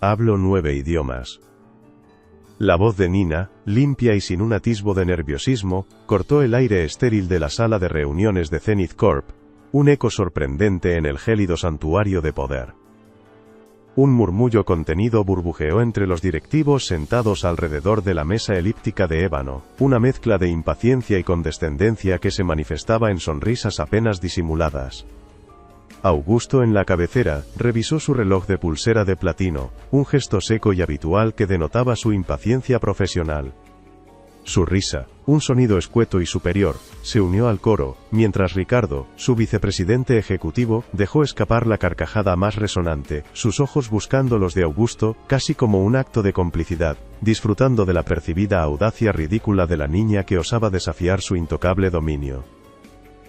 Hablo 9 idiomas. La voz de Nina, limpia y sin un atisbo de nerviosismo, cortó el aire estéril de la sala de reuniones de Zenith Corp, un eco sorprendente en el gélido santuario de poder. Un murmullo contenido burbujeó entre los directivos sentados alrededor de la mesa elíptica de ébano, una mezcla de impaciencia y condescendencia que se manifestaba en sonrisas apenas disimuladas. Augusto, en la cabecera, revisó su reloj de pulsera de platino, un gesto seco y habitual que denotaba su impaciencia profesional. Su risa, un sonido escueto y superior, se unió al coro, mientras Ricardo, su vicepresidente ejecutivo, dejó escapar la carcajada más resonante, sus ojos buscando los de Augusto, casi como un acto de complicidad, disfrutando de la percibida audacia ridícula de la niña que osaba desafiar su intocable dominio.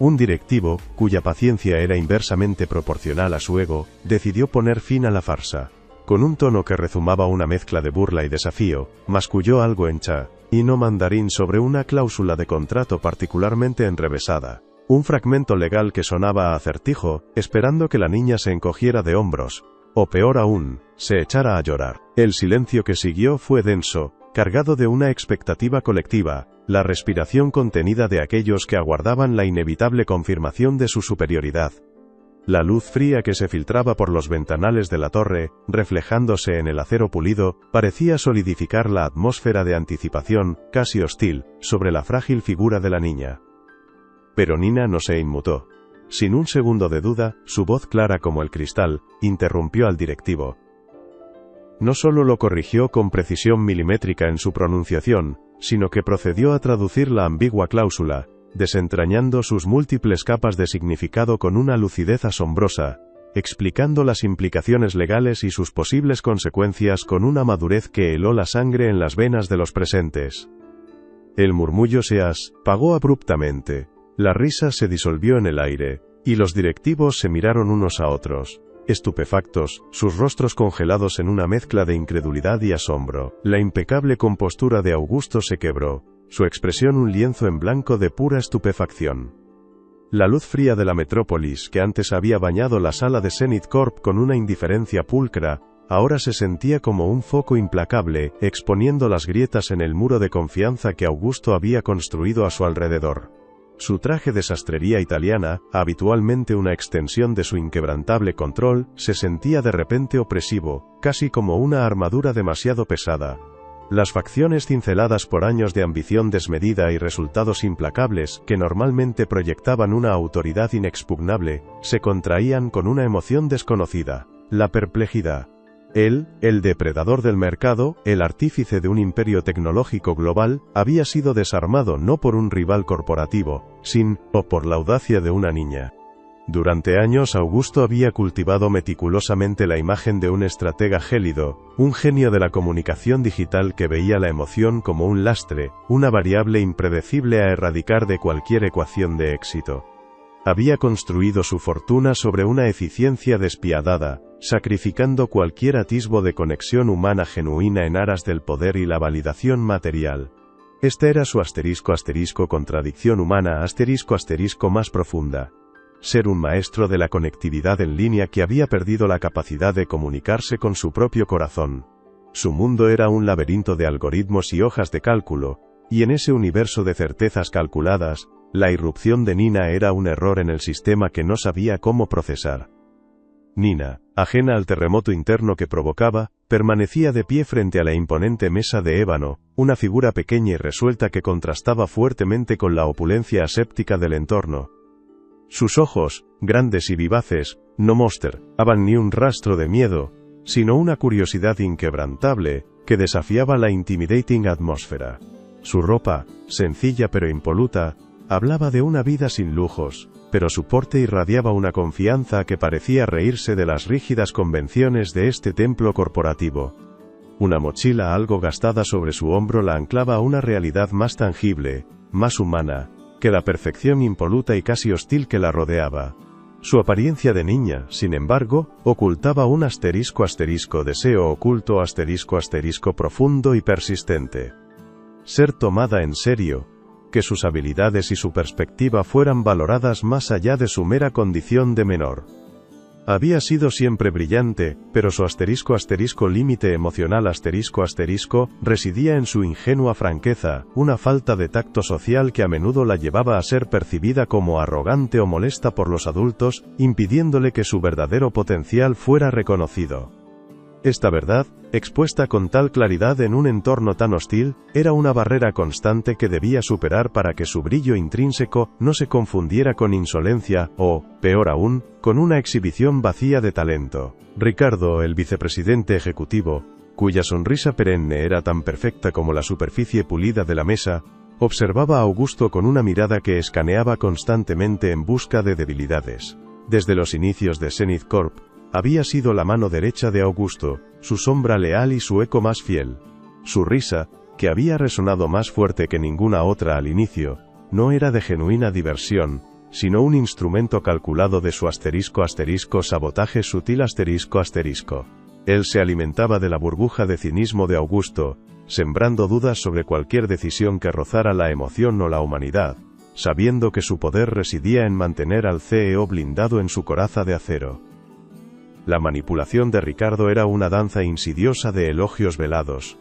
Un directivo, cuya paciencia era inversamente proporcional a su ego, decidió poner fin a la farsa. Con un tono que rezumaba una mezcla de burla y desafío, masculló algo en cha y no mandarín sobre una cláusula de contrato particularmente enrevesada. Un fragmento legal que sonaba a acertijo, esperando que la niña se encogiera de hombros, o peor aún, se echara a llorar. El silencio que siguió fue denso, cargado de una expectativa colectiva, la respiración contenida de aquellos que aguardaban la inevitable confirmación de su superioridad. La luz fría que se filtraba por los ventanales de la torre, reflejándose en el acero pulido, parecía solidificar la atmósfera de anticipación, casi hostil, sobre la frágil figura de la niña. Pero Nina no se inmutó. Sin un segundo de duda, su voz clara como el cristal, interrumpió al directivo. No solo lo corrigió con precisión milimétrica en su pronunciación, sino que procedió a traducir la ambigua cláusula, desentrañando sus múltiples capas de significado con una lucidez asombrosa, explicando las implicaciones legales y sus posibles consecuencias con una madurez que heló la sangre en las venas de los presentes. El murmullo se apagó abruptamente, la risa se disolvió en el aire, y los directivos se miraron unos a otros, estupefactos, sus rostros congelados en una mezcla de incredulidad y asombro. La impecable compostura de Augusto se quebró, su expresión un lienzo en blanco de pura estupefacción. La luz fría de la metrópolis que antes había bañado la sala de Zenith Corp con una indiferencia pulcra, ahora se sentía como un foco implacable, exponiendo las grietas en el muro de confianza que Augusto había construido a su alrededor. Su traje de sastrería italiana, habitualmente una extensión de su inquebrantable control, se sentía de repente opresivo, casi como una armadura demasiado pesada. Las facciones cinceladas por años de ambición desmedida y resultados implacables, que normalmente proyectaban una autoridad inexpugnable, se contraían con una emoción desconocida, la perplejidad. Él, el depredador del mercado, el artífice de un imperio tecnológico global, había sido desarmado no por un rival corporativo, sino por la audacia de una niña. Durante años Augusto había cultivado meticulosamente la imagen de un estratega gélido, un genio de la comunicación digital que veía la emoción como un lastre, una variable impredecible a erradicar de cualquier ecuación de éxito. Había construido su fortuna sobre una eficiencia despiadada, sacrificando cualquier atisbo de conexión humana genuina en aras del poder y la validación material. Esta era su contradicción humana más profunda. Ser un maestro de la conectividad en línea que había perdido la capacidad de comunicarse con su propio corazón. Su mundo era un laberinto de algoritmos y hojas de cálculo, y en ese universo de certezas calculadas, la irrupción de Nina era un error en el sistema que no sabía cómo procesar. Nina, ajena al terremoto interno que provocaba, permanecía de pie frente a la imponente mesa de ébano, una figura pequeña y resuelta que contrastaba fuertemente con la opulencia aséptica del entorno. Sus ojos, grandes y vivaces, no mostraban ni un rastro de miedo, sino una curiosidad inquebrantable, que desafiaba la intimidating atmósfera. Su ropa, sencilla pero impoluta, hablaba de una vida sin lujos, pero su porte irradiaba una confianza que parecía reírse de las rígidas convenciones de este templo corporativo. Una mochila algo gastada sobre su hombro la anclaba a una realidad más tangible, más humana, que la perfección impoluta y casi hostil que la rodeaba. Su apariencia de niña, sin embargo, ocultaba un deseo oculto profundo y persistente. Ser tomada en serio, que sus habilidades y su perspectiva fueran valoradas más allá de su mera condición de menor. Había sido siempre brillante, pero su límite emocional residía en su ingenua franqueza, una falta de tacto social que a menudo la llevaba a ser percibida como arrogante o molesta por los adultos, impidiéndole que su verdadero potencial fuera reconocido. Esta verdad, expuesta con tal claridad en un entorno tan hostil, era una barrera constante que debía superar para que su brillo intrínseco no se confundiera con insolencia, o, peor aún, con una exhibición vacía de talento. Ricardo, el vicepresidente ejecutivo, cuya sonrisa perenne era tan perfecta como la superficie pulida de la mesa, observaba a Augusto con una mirada que escaneaba constantemente en busca de debilidades. Desde los inicios de Zenith Corp, había sido la mano derecha de Augusto, su sombra leal y su eco más fiel. Su risa, que había resonado más fuerte que ninguna otra al inicio, no era de genuina diversión, sino un instrumento calculado de su sabotaje sutil . Él se alimentaba de la burbuja de cinismo de Augusto, sembrando dudas sobre cualquier decisión que rozara la emoción o la humanidad, sabiendo que su poder residía en mantener al CEO blindado en su coraza de acero. La manipulación de Ricardo era una danza insidiosa de elogios velados.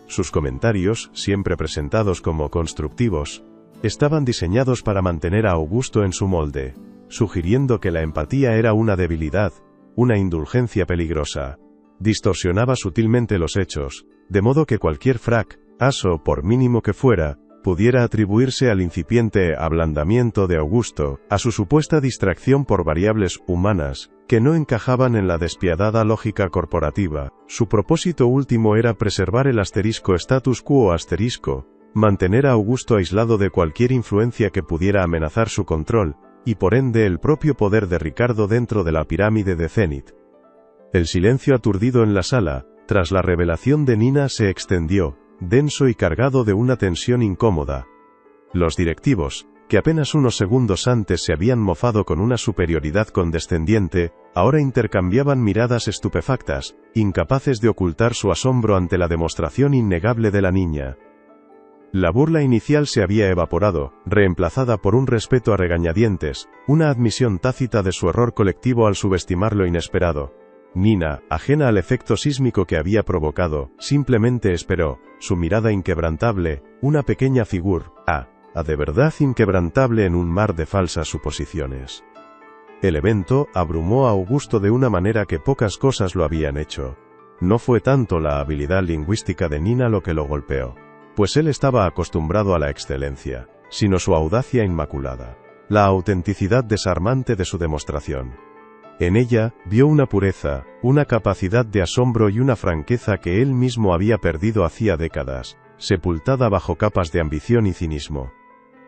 Sus comentarios, siempre presentados como constructivos, estaban diseñados para mantener a Augusto en su molde, sugiriendo que la empatía era una debilidad, una indulgencia peligrosa. Distorsionaba sutilmente los hechos, de modo que cualquier fracaso, por mínimo que fuera, pudiera atribuirse al incipiente ablandamiento de Augusto, a su supuesta distracción por variables humanas, que no encajaban en la despiadada lógica corporativa. Su propósito último era preservar el status quo mantener a Augusto aislado de cualquier influencia que pudiera amenazar su control, y por ende el propio poder de Ricardo dentro de la pirámide de Zenith. El silencio aturdido en la sala, tras la revelación de Nina, se extendió, denso y cargado de una tensión incómoda. Los directivos, que apenas unos segundos antes se habían mofado con una superioridad condescendiente, ahora intercambiaban miradas estupefactas, incapaces de ocultar su asombro ante la demostración innegable de la niña. La burla inicial se había evaporado, reemplazada por un respeto a regañadientes, una admisión tácita de su error colectivo al subestimar lo inesperado. Nina, ajena al efecto sísmico que había provocado, simplemente esperó, su mirada inquebrantable, una pequeña figura, de verdad inquebrantable en un mar de falsas suposiciones. El evento abrumó a Augusto de una manera que pocas cosas lo habían hecho. No fue tanto la habilidad lingüística de Nina lo que lo golpeó, pues él estaba acostumbrado a la excelencia, sino su audacia inmaculada, la autenticidad desarmante de su demostración. En ella, vio una pureza, una capacidad de asombro y una franqueza que él mismo había perdido hacía décadas, sepultada bajo capas de ambición y cinismo.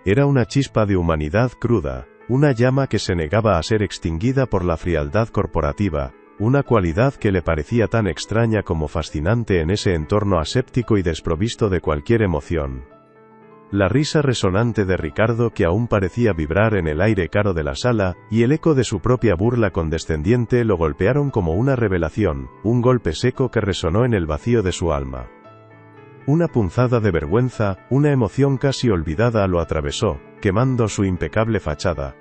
Era una chispa de humanidad cruda, una llama que se negaba a ser extinguida por la frialdad corporativa, una cualidad que le parecía tan extraña como fascinante en ese entorno aséptico y desprovisto de cualquier emoción. La risa resonante de Ricardo, que aún parecía vibrar en el aire caro de la sala, y el eco de su propia burla condescendiente lo golpearon como una revelación, un golpe seco que resonó en el vacío de su alma. Una punzada de vergüenza, una emoción casi olvidada lo atravesó, quemando su impecable fachada.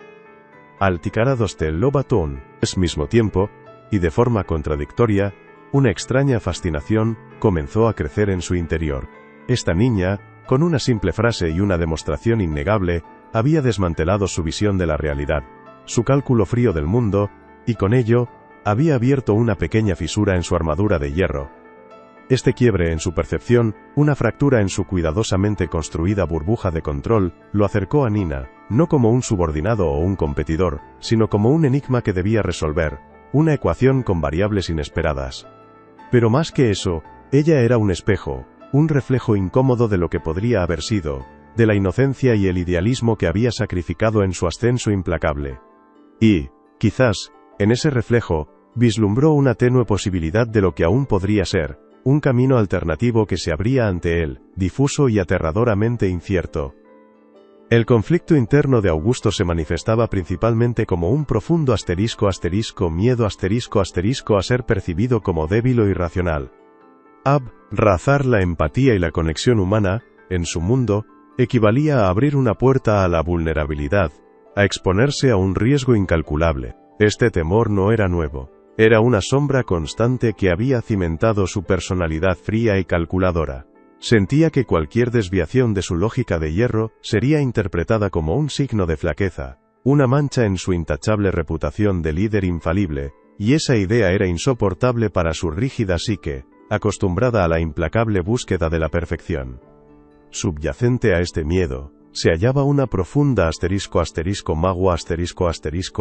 Alticarados del Lobatón, al mismo tiempo, y de forma contradictoria, una extraña fascinación comenzó a crecer en su interior. Esta niña, con una simple frase y una demostración innegable, había desmantelado su visión de la realidad, su cálculo frío del mundo, y con ello, había abierto una pequeña fisura en su armadura de hierro. Este quiebre en su percepción, una fractura en su cuidadosamente construida burbuja de control, lo acercó a Nina, no como un subordinado o un competidor, sino como un enigma que debía resolver, una ecuación con variables inesperadas. Pero más que eso, ella era un espejo, un reflejo incómodo de lo que podría haber sido, de la inocencia y el idealismo que había sacrificado en su ascenso implacable. Y, quizás, en ese reflejo, vislumbró una tenue posibilidad de lo que aún podría ser, un camino alternativo que se abría ante él, difuso y aterradoramente incierto. El conflicto interno de Augusto se manifestaba principalmente como un profundo miedo a ser percibido como débil o irracional. Abrazar la empatía y la conexión humana, en su mundo, equivalía a abrir una puerta a la vulnerabilidad, a exponerse a un riesgo incalculable. Este temor no era nuevo. Era una sombra constante que había cimentado su personalidad fría y calculadora. Sentía que cualquier desviación de su lógica de hierro sería interpretada como un signo de flaqueza, una mancha en su intachable reputación de líder infalible, y esa idea era insoportable para su rígida psique, acostumbrada a la implacable búsqueda de la perfección. Subyacente a este miedo, se hallaba una profunda **mago**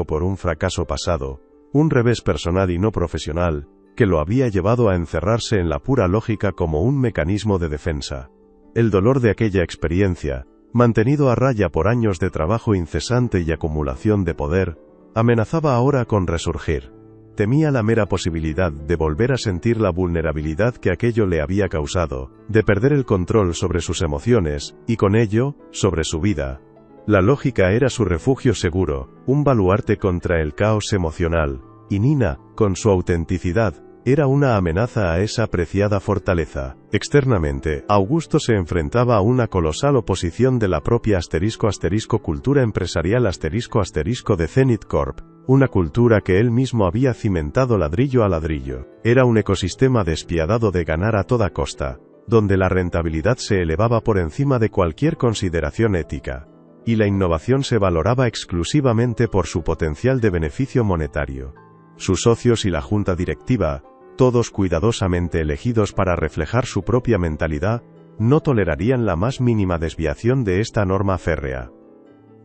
por un fracaso pasado, un revés personal y no profesional, que lo había llevado a encerrarse en la pura lógica como un mecanismo de defensa. El dolor de aquella experiencia, mantenido a raya por años de trabajo incesante y acumulación de poder, amenazaba ahora con resurgir. Temía la mera posibilidad de volver a sentir la vulnerabilidad que aquello le había causado, de perder el control sobre sus emociones, y con ello, sobre su vida. La lógica era su refugio seguro, un baluarte contra el caos emocional, y Nina, con su autenticidad, era una amenaza a esa preciada fortaleza. Externamente, Augusto se enfrentaba a una colosal oposición de la propia **cultura empresarial **de Zenith Corp, una cultura que él mismo había cimentado ladrillo a ladrillo. Era un ecosistema despiadado de ganar a toda costa, donde la rentabilidad se elevaba por encima de cualquier consideración ética, y la innovación se valoraba exclusivamente por su potencial de beneficio monetario. Sus socios y la junta directiva, todos cuidadosamente elegidos para reflejar su propia mentalidad, no tolerarían la más mínima desviación de esta norma férrea.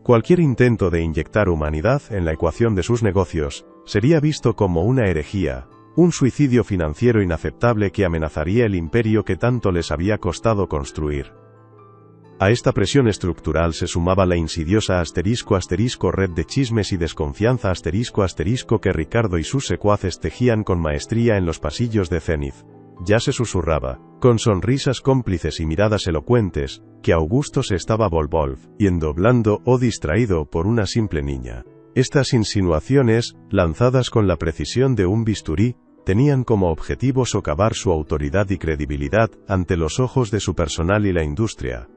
Cualquier intento de inyectar humanidad en la ecuación de sus negocios sería visto como una herejía, un suicidio financiero inaceptable que amenazaría el imperio que tanto les había costado construir. A esta presión estructural se sumaba la insidiosa **red de chismes y desconfianza **, que Ricardo y sus secuaces tejían con maestría en los pasillos de Zenith. Ya se susurraba, con sonrisas cómplices y miradas elocuentes, que Augusto se estaba volviendo blando o distraído por una simple niña. Estas insinuaciones, lanzadas con la precisión de un bisturí, tenían como objetivo socavar su autoridad y credibilidad ante los ojos de su personal y la industria.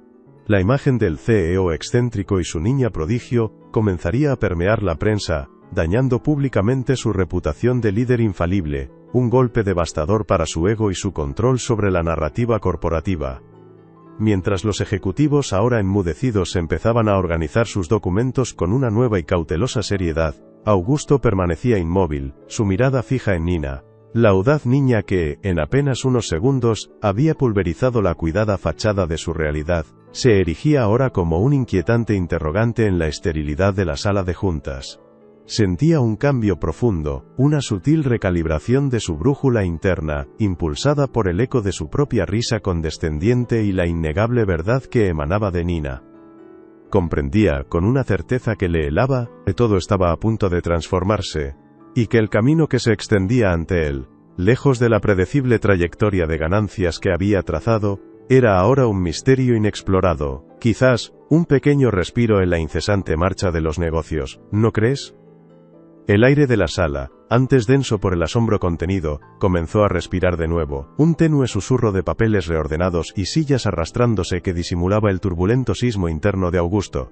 La imagen del CEO excéntrico y su niña prodigio comenzaría a permear la prensa, dañando públicamente su reputación de líder infalible, un golpe devastador para su ego y su control sobre la narrativa corporativa. Mientras los ejecutivos ahora enmudecidos empezaban a organizar sus documentos con una nueva y cautelosa seriedad, Augusto permanecía inmóvil, su mirada fija en Nina, la audaz niña que, en apenas unos segundos, había pulverizado la cuidada fachada de su realidad, se erigía ahora como un inquietante interrogante en la esterilidad de la sala de juntas. Sentía un cambio profundo, una sutil recalibración de su brújula interna, impulsada por el eco de su propia risa condescendiente y la innegable verdad que emanaba de Nina. Comprendía, con una certeza que le helaba, que todo estaba a punto de transformarse, y que el camino que se extendía ante él, lejos de la predecible trayectoria de ganancias que había trazado, era ahora un misterio inexplorado, quizás, un pequeño respiro en la incesante marcha de los negocios, ¿no crees? El aire de la sala, antes denso por el asombro contenido, comenzó a respirar de nuevo, un tenue susurro de papeles reordenados y sillas arrastrándose que disimulaba el turbulento sismo interno de Augusto.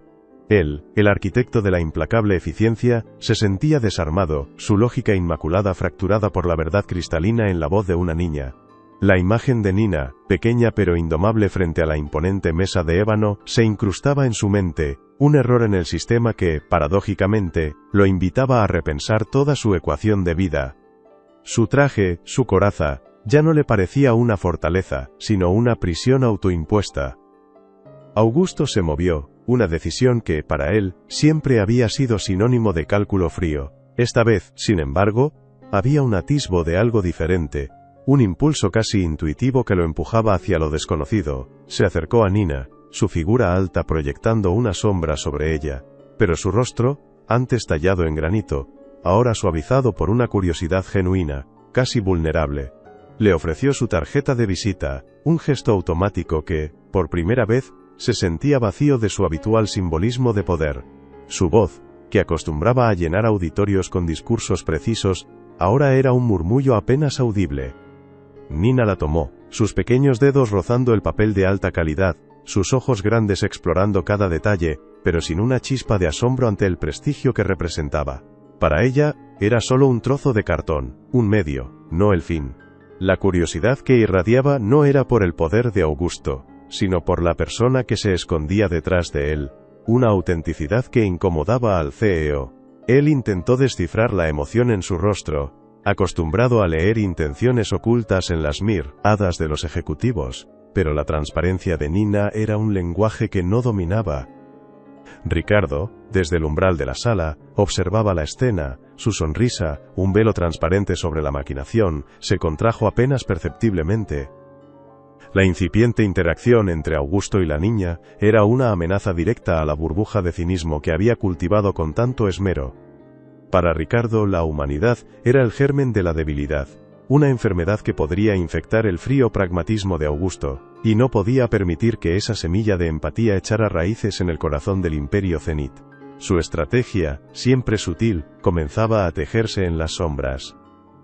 Él, el arquitecto de la implacable eficiencia, se sentía desarmado, su lógica inmaculada fracturada por la verdad cristalina en la voz de una niña. La imagen de Nina, pequeña pero indomable frente a la imponente mesa de ébano, se incrustaba en su mente, un error en el sistema que, paradójicamente, lo invitaba a repensar toda su ecuación de vida. Su traje, su coraza, ya no le parecía una fortaleza, sino una prisión autoimpuesta. Augusto se movió, una decisión que, para él, siempre había sido sinónimo de cálculo frío. Esta vez, sin embargo, había un atisbo de algo diferente. Un impulso casi intuitivo que lo empujaba hacia lo desconocido. Se acercó a Nina, su figura alta proyectando una sombra sobre ella, pero su rostro, antes tallado en granito, ahora suavizado por una curiosidad genuina, casi vulnerable. Le ofreció su tarjeta de visita, un gesto automático que, por primera vez, se sentía vacío de su habitual simbolismo de poder. Su voz, que acostumbraba a llenar auditorios con discursos precisos, ahora era un murmullo apenas audible. Nina la tomó, sus pequeños dedos rozando el papel de alta calidad, sus ojos grandes explorando cada detalle, pero sin una chispa de asombro ante el prestigio que representaba. Para ella, era solo un trozo de cartón, un medio, no el fin. La curiosidad que irradiaba no era por el poder de Augusto, sino por la persona que se escondía detrás de él, una autenticidad que incomodaba al CEO. Él intentó descifrar la emoción en su rostro, acostumbrado a leer intenciones ocultas en las miradas de los ejecutivos, pero la transparencia de Nina era un lenguaje que no dominaba. Ricardo, desde el umbral de la sala, observaba la escena. Su sonrisa, un velo transparente sobre la maquinación, se contrajo apenas perceptiblemente. La incipiente interacción entre Augusto y la niña era una amenaza directa a la burbuja de cinismo que había cultivado con tanto esmero. Para Ricardo, la humanidad era el germen de la debilidad, una enfermedad que podría infectar el frío pragmatismo de Augusto, y no podía permitir que esa semilla de empatía echara raíces en el corazón del imperio Zenith. Su estrategia, siempre sutil, comenzaba a tejerse en las sombras.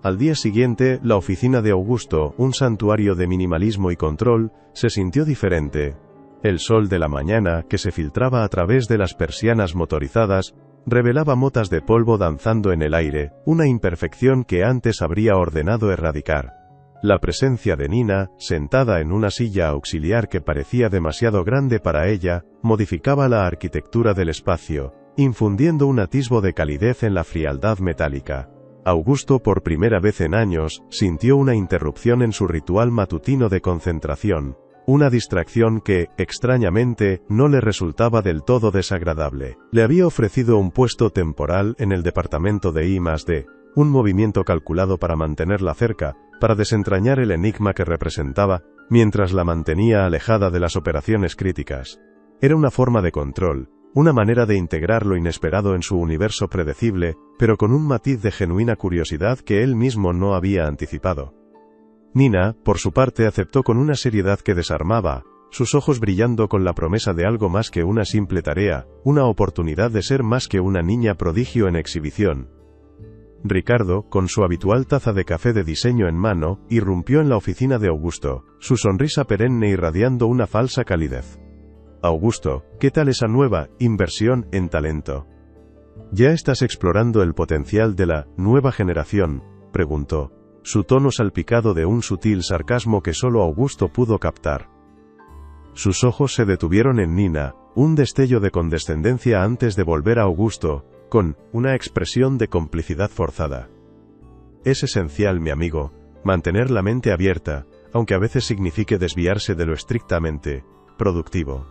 Al día siguiente, la oficina de Augusto, un santuario de minimalismo y control, se sintió diferente. El sol de la mañana, que se filtraba a través de las persianas motorizadas, revelaba motas de polvo danzando en el aire, una imperfección que antes habría ordenado erradicar. La presencia de Nina, sentada en una silla auxiliar que parecía demasiado grande para ella, modificaba la arquitectura del espacio, infundiendo un atisbo de calidez en la frialdad metálica. Augusto, por primera vez en años, sintió una interrupción en su ritual matutino de concentración, una distracción que, extrañamente, no le resultaba del todo desagradable. Le había ofrecido un puesto temporal en el departamento de I+D, un movimiento calculado para mantenerla cerca, para desentrañar el enigma que representaba, mientras la mantenía alejada de las operaciones críticas. Era una forma de control, una manera de integrar lo inesperado en su universo predecible, pero con un matiz de genuina curiosidad que él mismo no había anticipado. Nina, por su parte, aceptó con una seriedad que desarmaba, sus ojos brillando con la promesa de algo más que una simple tarea, una oportunidad de ser más que una niña prodigio en exhibición. Ricardo, con su habitual taza de café de diseño en mano, irrumpió en la oficina de Augusto, su sonrisa perenne irradiando una falsa calidez. Augusto, ¿qué tal esa nueva inversión en talento? ¿Ya estás explorando el potencial de la nueva generación?, preguntó, su tono salpicado de un sutil sarcasmo que solo Augusto pudo captar. Sus ojos se detuvieron en Nina, un destello de condescendencia antes de volver a Augusto, con una expresión de complicidad forzada. Es esencial, mi amigo, mantener la mente abierta, aunque a veces signifique desviarse de lo estrictamente productivo.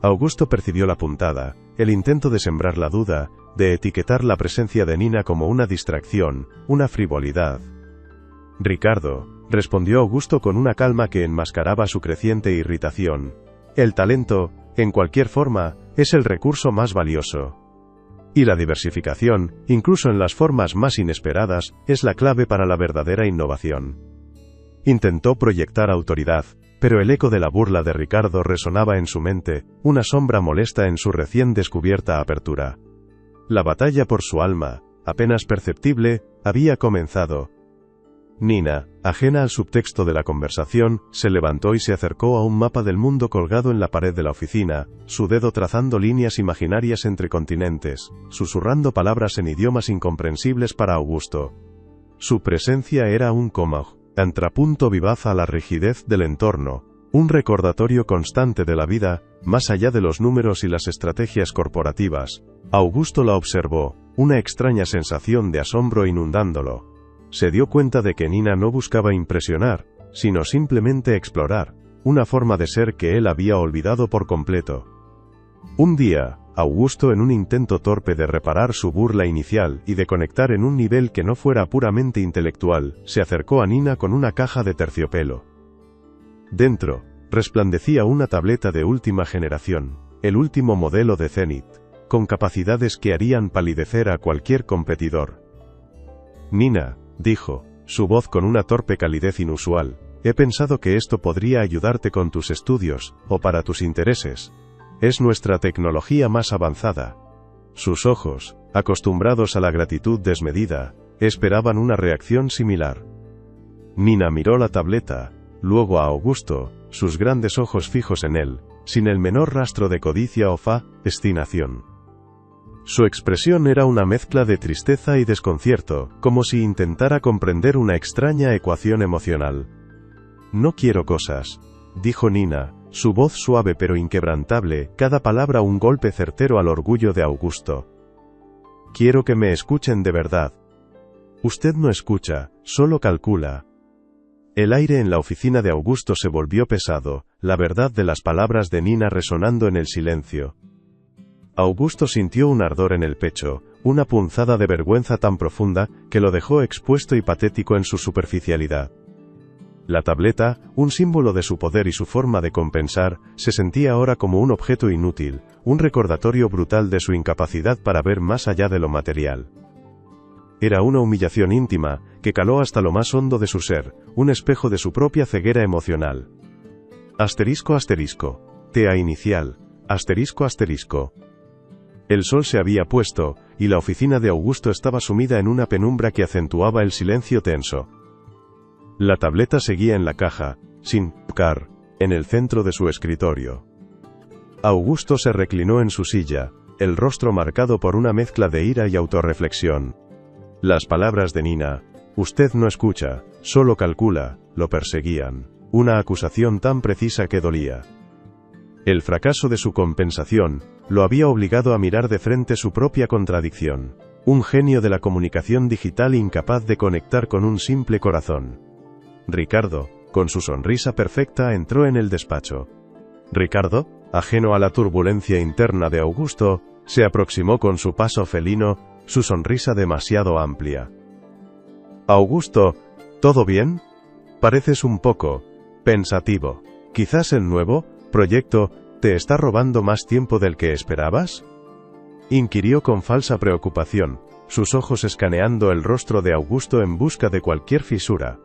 Augusto percibió la puntada, el intento de sembrar la duda, de etiquetar la presencia de Nina como una distracción, una frivolidad. Ricardo, respondió Augusto con una calma que enmascaraba su creciente irritación. El talento, en cualquier forma, es el recurso más valioso. Y la diversificación, incluso en las formas más inesperadas, es la clave para la verdadera innovación. Intentó proyectar autoridad, pero el eco de la burla de Ricardo resonaba en su mente, una sombra molesta en su recién descubierta apertura. La batalla por su alma, apenas perceptible, había comenzado. Nina, ajena al subtexto de la conversación, se levantó y se acercó a un mapa del mundo colgado en la pared de la oficina, su dedo trazando líneas imaginarias entre continentes, susurrando palabras en idiomas incomprensibles para Augusto. Su presencia era un contrapunto vivaz a la rigidez del entorno, un recordatorio constante de la vida, más allá de los números y las estrategias corporativas. Augusto la observó, una extraña sensación de asombro inundándolo. Se dio cuenta de que Nina no buscaba impresionar, sino simplemente explorar, una forma de ser que él había olvidado por completo. Un día, Augusto, en un intento torpe de reparar su burla inicial y de conectar en un nivel que no fuera puramente intelectual, se acercó a Nina con una caja de terciopelo. Dentro, resplandecía una tableta de última generación, el último modelo de Zenith, con capacidades que harían palidecer a cualquier competidor. Nina, dijo, su voz con una torpe calidez inusual, he pensado que esto podría ayudarte con tus estudios, o para tus intereses. Es nuestra tecnología más avanzada. Sus ojos, acostumbrados a la gratitud desmedida, esperaban una reacción similar. Nina miró la tableta, luego a Augusto, sus grandes ojos fijos en él, sin el menor rastro de codicia o fascinación. Su expresión era una mezcla de tristeza y desconcierto, como si intentara comprender una extraña ecuación emocional. «No quiero cosas», dijo Nina, su voz suave pero inquebrantable, cada palabra un golpe certero al orgullo de Augusto. «Quiero que me escuchen de verdad». «Usted no escucha, solo calcula». El aire en la oficina de Augusto se volvió pesado, la verdad de las palabras de Nina resonando en el silencio. Augusto sintió un ardor en el pecho, una punzada de vergüenza tan profunda, que lo dejó expuesto y patético en su superficialidad. La tableta, un símbolo de su poder y su forma de compensar, se sentía ahora como un objeto inútil, un recordatorio brutal de su incapacidad para ver más allá de lo material. Era una humillación íntima, que caló hasta lo más hondo de su ser, un espejo de su propia ceguera emocional. Asterisco asterisco. Tea inicial. Asterisco asterisco. El sol se había puesto, y la oficina de Augusto estaba sumida en una penumbra que acentuaba el silencio tenso. La tableta seguía en la caja, sin tocar, en el centro de su escritorio. Augusto se reclinó en su silla, el rostro marcado por una mezcla de ira y autorreflexión. Las palabras de Nina, «Usted no escucha, solo calcula», lo perseguían, una acusación tan precisa que dolía. El fracaso de su compensación lo había obligado a mirar de frente su propia contradicción. Un genio de la comunicación digital incapaz de conectar con un simple corazón. Ricardo, con su sonrisa perfecta, entró en el despacho. Ricardo, ajeno a la turbulencia interna de Augusto, se aproximó con su paso felino, su sonrisa demasiado amplia. «Augusto, ¿todo bien? Pareces un poco pensativo. Quizás el nuevo proyecto te está robando más tiempo del que esperabas», inquirió con falsa preocupación, sus ojos escaneando el rostro de Augusto en busca de cualquier fisura.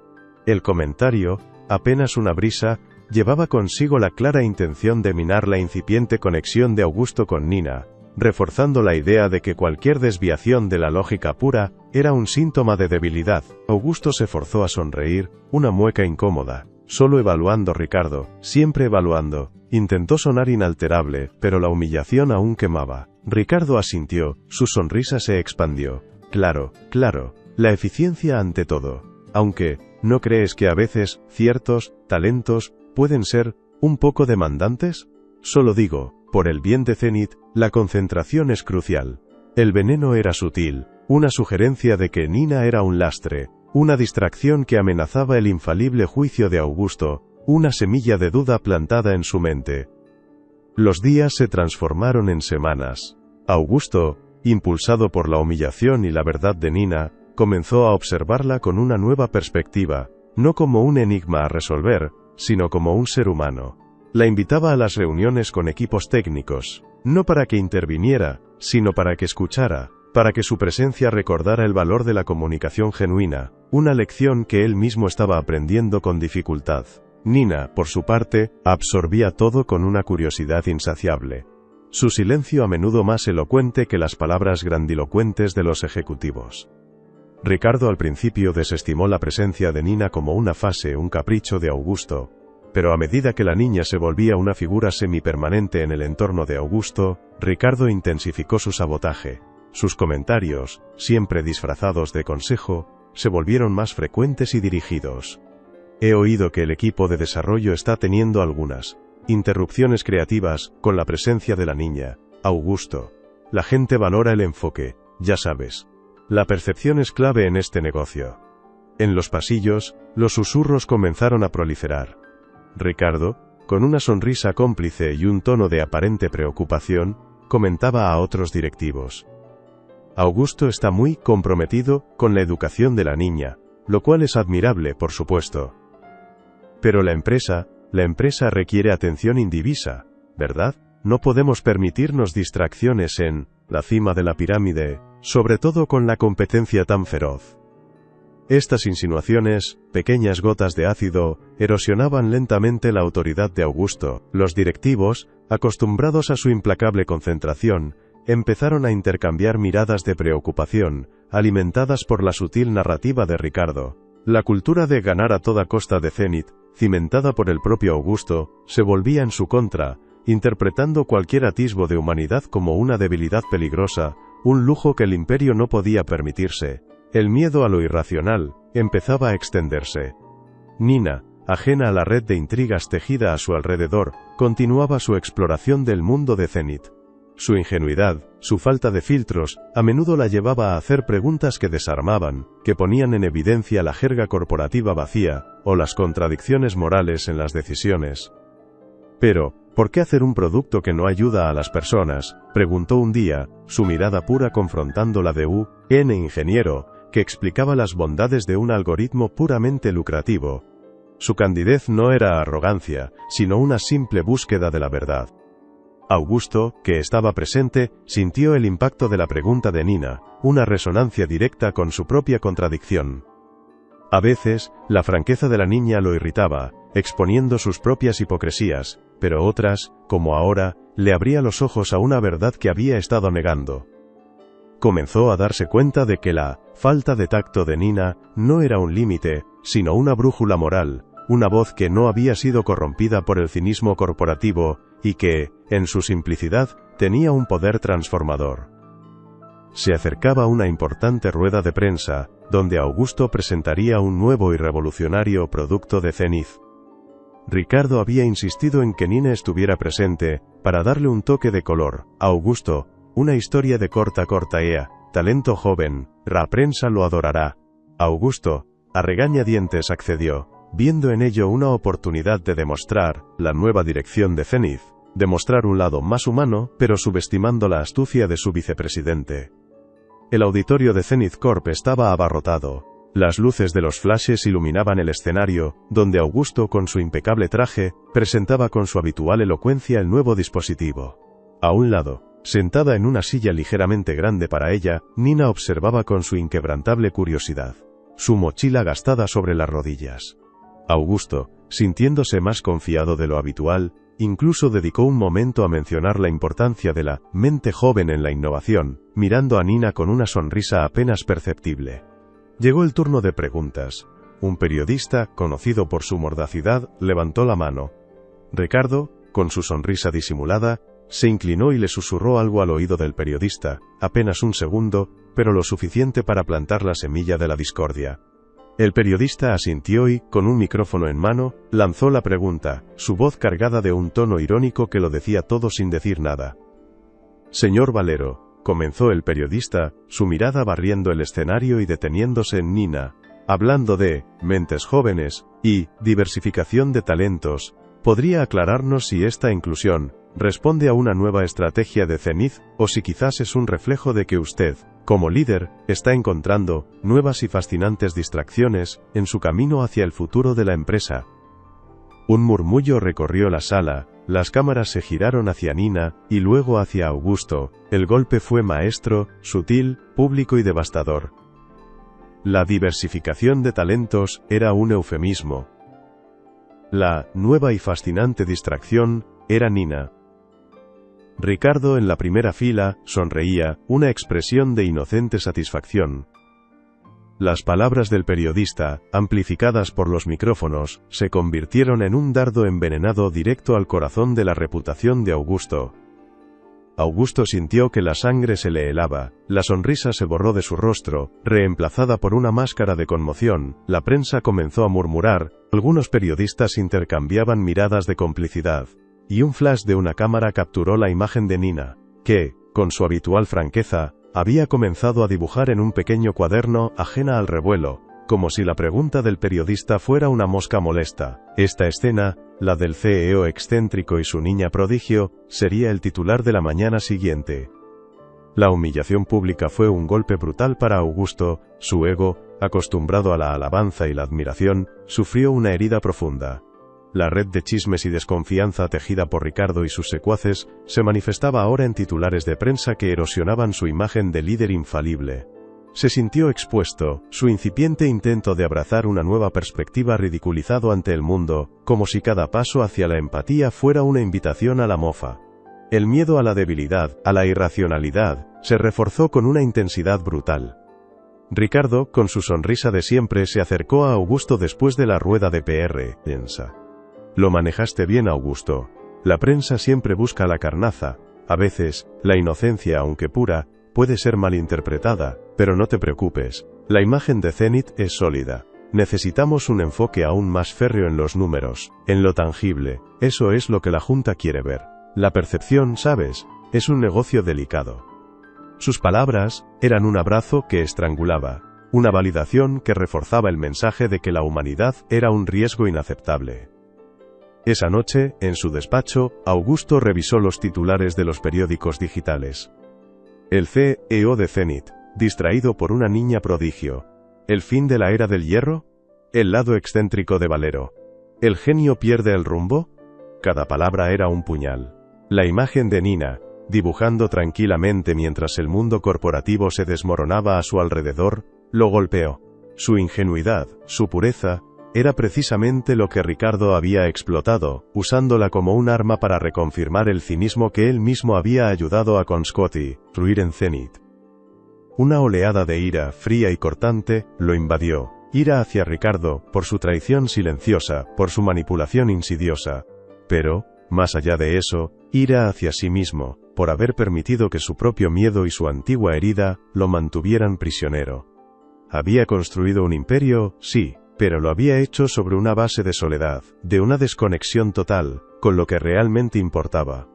El comentario, apenas una brisa, llevaba consigo la clara intención de minar la incipiente conexión de Augusto con Nina, reforzando la idea de que cualquier desviación de la lógica pura era un síntoma de debilidad. Augusto se forzó a sonreír, una mueca incómoda. Solo evaluando Ricardo, siempre evaluando. Intentó sonar inalterable, pero la humillación aún quemaba. Ricardo asintió, su sonrisa se expandió. Claro, claro, la eficiencia ante todo. Aunque, ¿no crees que a veces, ciertos talentos, pueden ser un poco demandantes? Solo digo, por el bien de Zenith, la concentración es crucial. El veneno era sutil, una sugerencia de que Nina era un lastre, una distracción que amenazaba el infalible juicio de Augusto, una semilla de duda plantada en su mente. Los días se transformaron en semanas. Augusto, impulsado por la humillación y la verdad de Nina, comenzó a observarla con una nueva perspectiva, no como un enigma a resolver, sino como un ser humano. La invitaba a las reuniones con equipos técnicos, no para que interviniera, sino para que escuchara, para que su presencia recordara el valor de la comunicación genuina, una lección que él mismo estaba aprendiendo con dificultad. Nina, por su parte, absorbía todo con una curiosidad insaciable. Su silencio a menudo más elocuente que las palabras grandilocuentes de los ejecutivos. Ricardo al principio desestimó la presencia de Nina como una fase, un capricho de Augusto, pero a medida que la niña se volvía una figura semipermanente en el entorno de Augusto, Ricardo intensificó su sabotaje. Sus comentarios, siempre disfrazados de consejo, se volvieron más frecuentes y dirigidos. He oído que el equipo de desarrollo está teniendo algunas interrupciones creativas con la presencia de la niña, Augusto. La gente valora el enfoque, ya sabes. La percepción es clave en este negocio. En los pasillos, los susurros comenzaron a proliferar. Ricardo, con una sonrisa cómplice y un tono de aparente preocupación, comentaba a otros directivos. Augusto está muy comprometido con la educación de la niña, lo cual es admirable, por supuesto. Pero la empresa requiere atención indivisa, ¿verdad? No podemos permitirnos distracciones en la cima de la pirámide, sobre todo con la competencia tan feroz. Estas insinuaciones, pequeñas gotas de ácido, erosionaban lentamente la autoridad de Augusto. Los directivos, acostumbrados a su implacable concentración, empezaron a intercambiar miradas de preocupación, alimentadas por la sutil narrativa de Ricardo. La cultura de ganar a toda costa de Zenith, cimentada por el propio Augusto, se volvía en su contra, interpretando cualquier atisbo de humanidad como una debilidad peligrosa, un lujo que el imperio no podía permitirse. El miedo a lo irracional empezaba a extenderse. Nina, ajena a la red de intrigas tejida a su alrededor, continuaba su exploración del mundo de Zenith. Su ingenuidad, su falta de filtros, a menudo la llevaba a hacer preguntas que desarmaban, que ponían en evidencia la jerga corporativa vacía, o las contradicciones morales en las decisiones. Pero, ¿por qué hacer un producto que no ayuda a las personas?, preguntó un día, su mirada pura confrontando la de un ingeniero, que explicaba las bondades de un algoritmo puramente lucrativo. Su candidez no era arrogancia, sino una simple búsqueda de la verdad. Augusto, que estaba presente, sintió el impacto de la pregunta de Nina, una resonancia directa con su propia contradicción. A veces, la franqueza de la niña lo irritaba, exponiendo sus propias hipocresías, pero otras, como ahora, le abría los ojos a una verdad que había estado negando. Comenzó a darse cuenta de que la falta de tacto de Nina no era un límite, sino una brújula moral, una voz que no había sido corrompida por el cinismo corporativo, y que, en su simplicidad, tenía un poder transformador. Se acercaba una importante rueda de prensa, donde Augusto presentaría un nuevo y revolucionario producto de Zenith. Ricardo había insistido en que Nina estuviera presente, para darle un toque de color. Augusto, una historia de corta talento joven, la prensa lo adorará. Augusto, a regañadientes accedió, viendo en ello una oportunidad de demostrar la nueva dirección de Zenith, demostrar un lado más humano, pero subestimando la astucia de su vicepresidente. El auditorio de Zenith Corp estaba abarrotado. Las luces de los flashes iluminaban el escenario, donde Augusto, con su impecable traje, presentaba con su habitual elocuencia el nuevo dispositivo. A un lado, sentada en una silla ligeramente grande para ella, Nina observaba con su inquebrantable curiosidad su mochila gastada sobre las rodillas. Augusto, sintiéndose más confiado de lo habitual, incluso dedicó un momento a mencionar la importancia de la mente joven en la innovación, mirando a Nina con una sonrisa apenas perceptible. Llegó el turno de preguntas. Un periodista, conocido por su mordacidad, levantó la mano. Ricardo, con su sonrisa disimulada, se inclinó y le susurró algo al oído del periodista, apenas un segundo, pero lo suficiente para plantar la semilla de la discordia. El periodista asintió y, con un micrófono en mano, lanzó la pregunta, su voz cargada de un tono irónico que lo decía todo sin decir nada. «Señor Valero», comenzó el periodista, su mirada barriendo el escenario y deteniéndose en Nina, hablando de mentes jóvenes y diversificación de talentos, ¿podría aclararnos si esta inclusión responde a una nueva estrategia de Zenith, o si quizás es un reflejo de que usted, como líder, está encontrando nuevas y fascinantes distracciones en su camino hacia el futuro de la empresa? Un murmullo recorrió la sala, las cámaras se giraron hacia Nina, y luego hacia Augusto. El golpe fue maestro, sutil, público y devastador. La diversificación de talentos era un eufemismo. La nueva y fascinante distracción era Nina. Ricardo, en la primera fila, sonreía, una expresión de inocente satisfacción. Las palabras del periodista, amplificadas por los micrófonos, se convirtieron en un dardo envenenado directo al corazón de la reputación de Augusto. Augusto sintió que la sangre se le helaba, la sonrisa se borró de su rostro, reemplazada por una máscara de conmoción. La prensa comenzó a murmurar, algunos periodistas intercambiaban miradas de complicidad. Y un flash de una cámara capturó la imagen de Nina, que, con su habitual franqueza, había comenzado a dibujar en un pequeño cuaderno, ajena al revuelo, como si la pregunta del periodista fuera una mosca molesta. Esta escena, la del CEO excéntrico y su niña prodigio, sería el titular de la mañana siguiente. La humillación pública fue un golpe brutal para Augusto, su ego, acostumbrado a la alabanza y la admiración, sufrió una herida profunda. La red de chismes y desconfianza tejida por Ricardo y sus secuaces, se manifestaba ahora en titulares de prensa que erosionaban su imagen de líder infalible. Se sintió expuesto, su incipiente intento de abrazar una nueva perspectiva ridiculizado ante el mundo, como si cada paso hacia la empatía fuera una invitación a la mofa. El miedo a la debilidad, a la irracionalidad, se reforzó con una intensidad brutal. Ricardo, con su sonrisa de siempre, se acercó a Augusto después de la rueda de PR. «Lo manejaste bien, Augusto. La prensa siempre busca la carnaza. A veces, la inocencia, aunque pura, puede ser malinterpretada, pero no te preocupes. La imagen de Zenith es sólida. Necesitamos un enfoque aún más férreo en los números, en lo tangible. Eso es lo que la Junta quiere ver. La percepción, ¿sabes?, es un negocio delicado. Sus palabras eran un abrazo que estrangulaba, una validación que reforzaba el mensaje de que la humanidad era un riesgo inaceptable. Esa noche, en su despacho, Augusto revisó los titulares de los periódicos digitales. El CEO de Zenith, distraído por una niña prodigio. ¿El fin de la era del hierro? ¿El lado excéntrico de Valero? ¿El genio pierde el rumbo? Cada palabra era un puñal. La imagen de Nina, dibujando tranquilamente mientras el mundo corporativo se desmoronaba a su alrededor, lo golpeó. Su ingenuidad, su pureza, era precisamente lo que Ricardo había explotado, usándola como un arma para reconfirmar el cinismo que él mismo había ayudado a construir en Zenith. Una oleada de ira, fría y cortante, lo invadió. Ira hacia Ricardo, por su traición silenciosa, por su manipulación insidiosa. Pero, más allá de eso, ira hacia sí mismo, por haber permitido que su propio miedo y su antigua herida, lo mantuvieran prisionero. Había construido un imperio, sí, pero lo había hecho sobre una base de soledad, de una desconexión total, con lo que realmente importaba.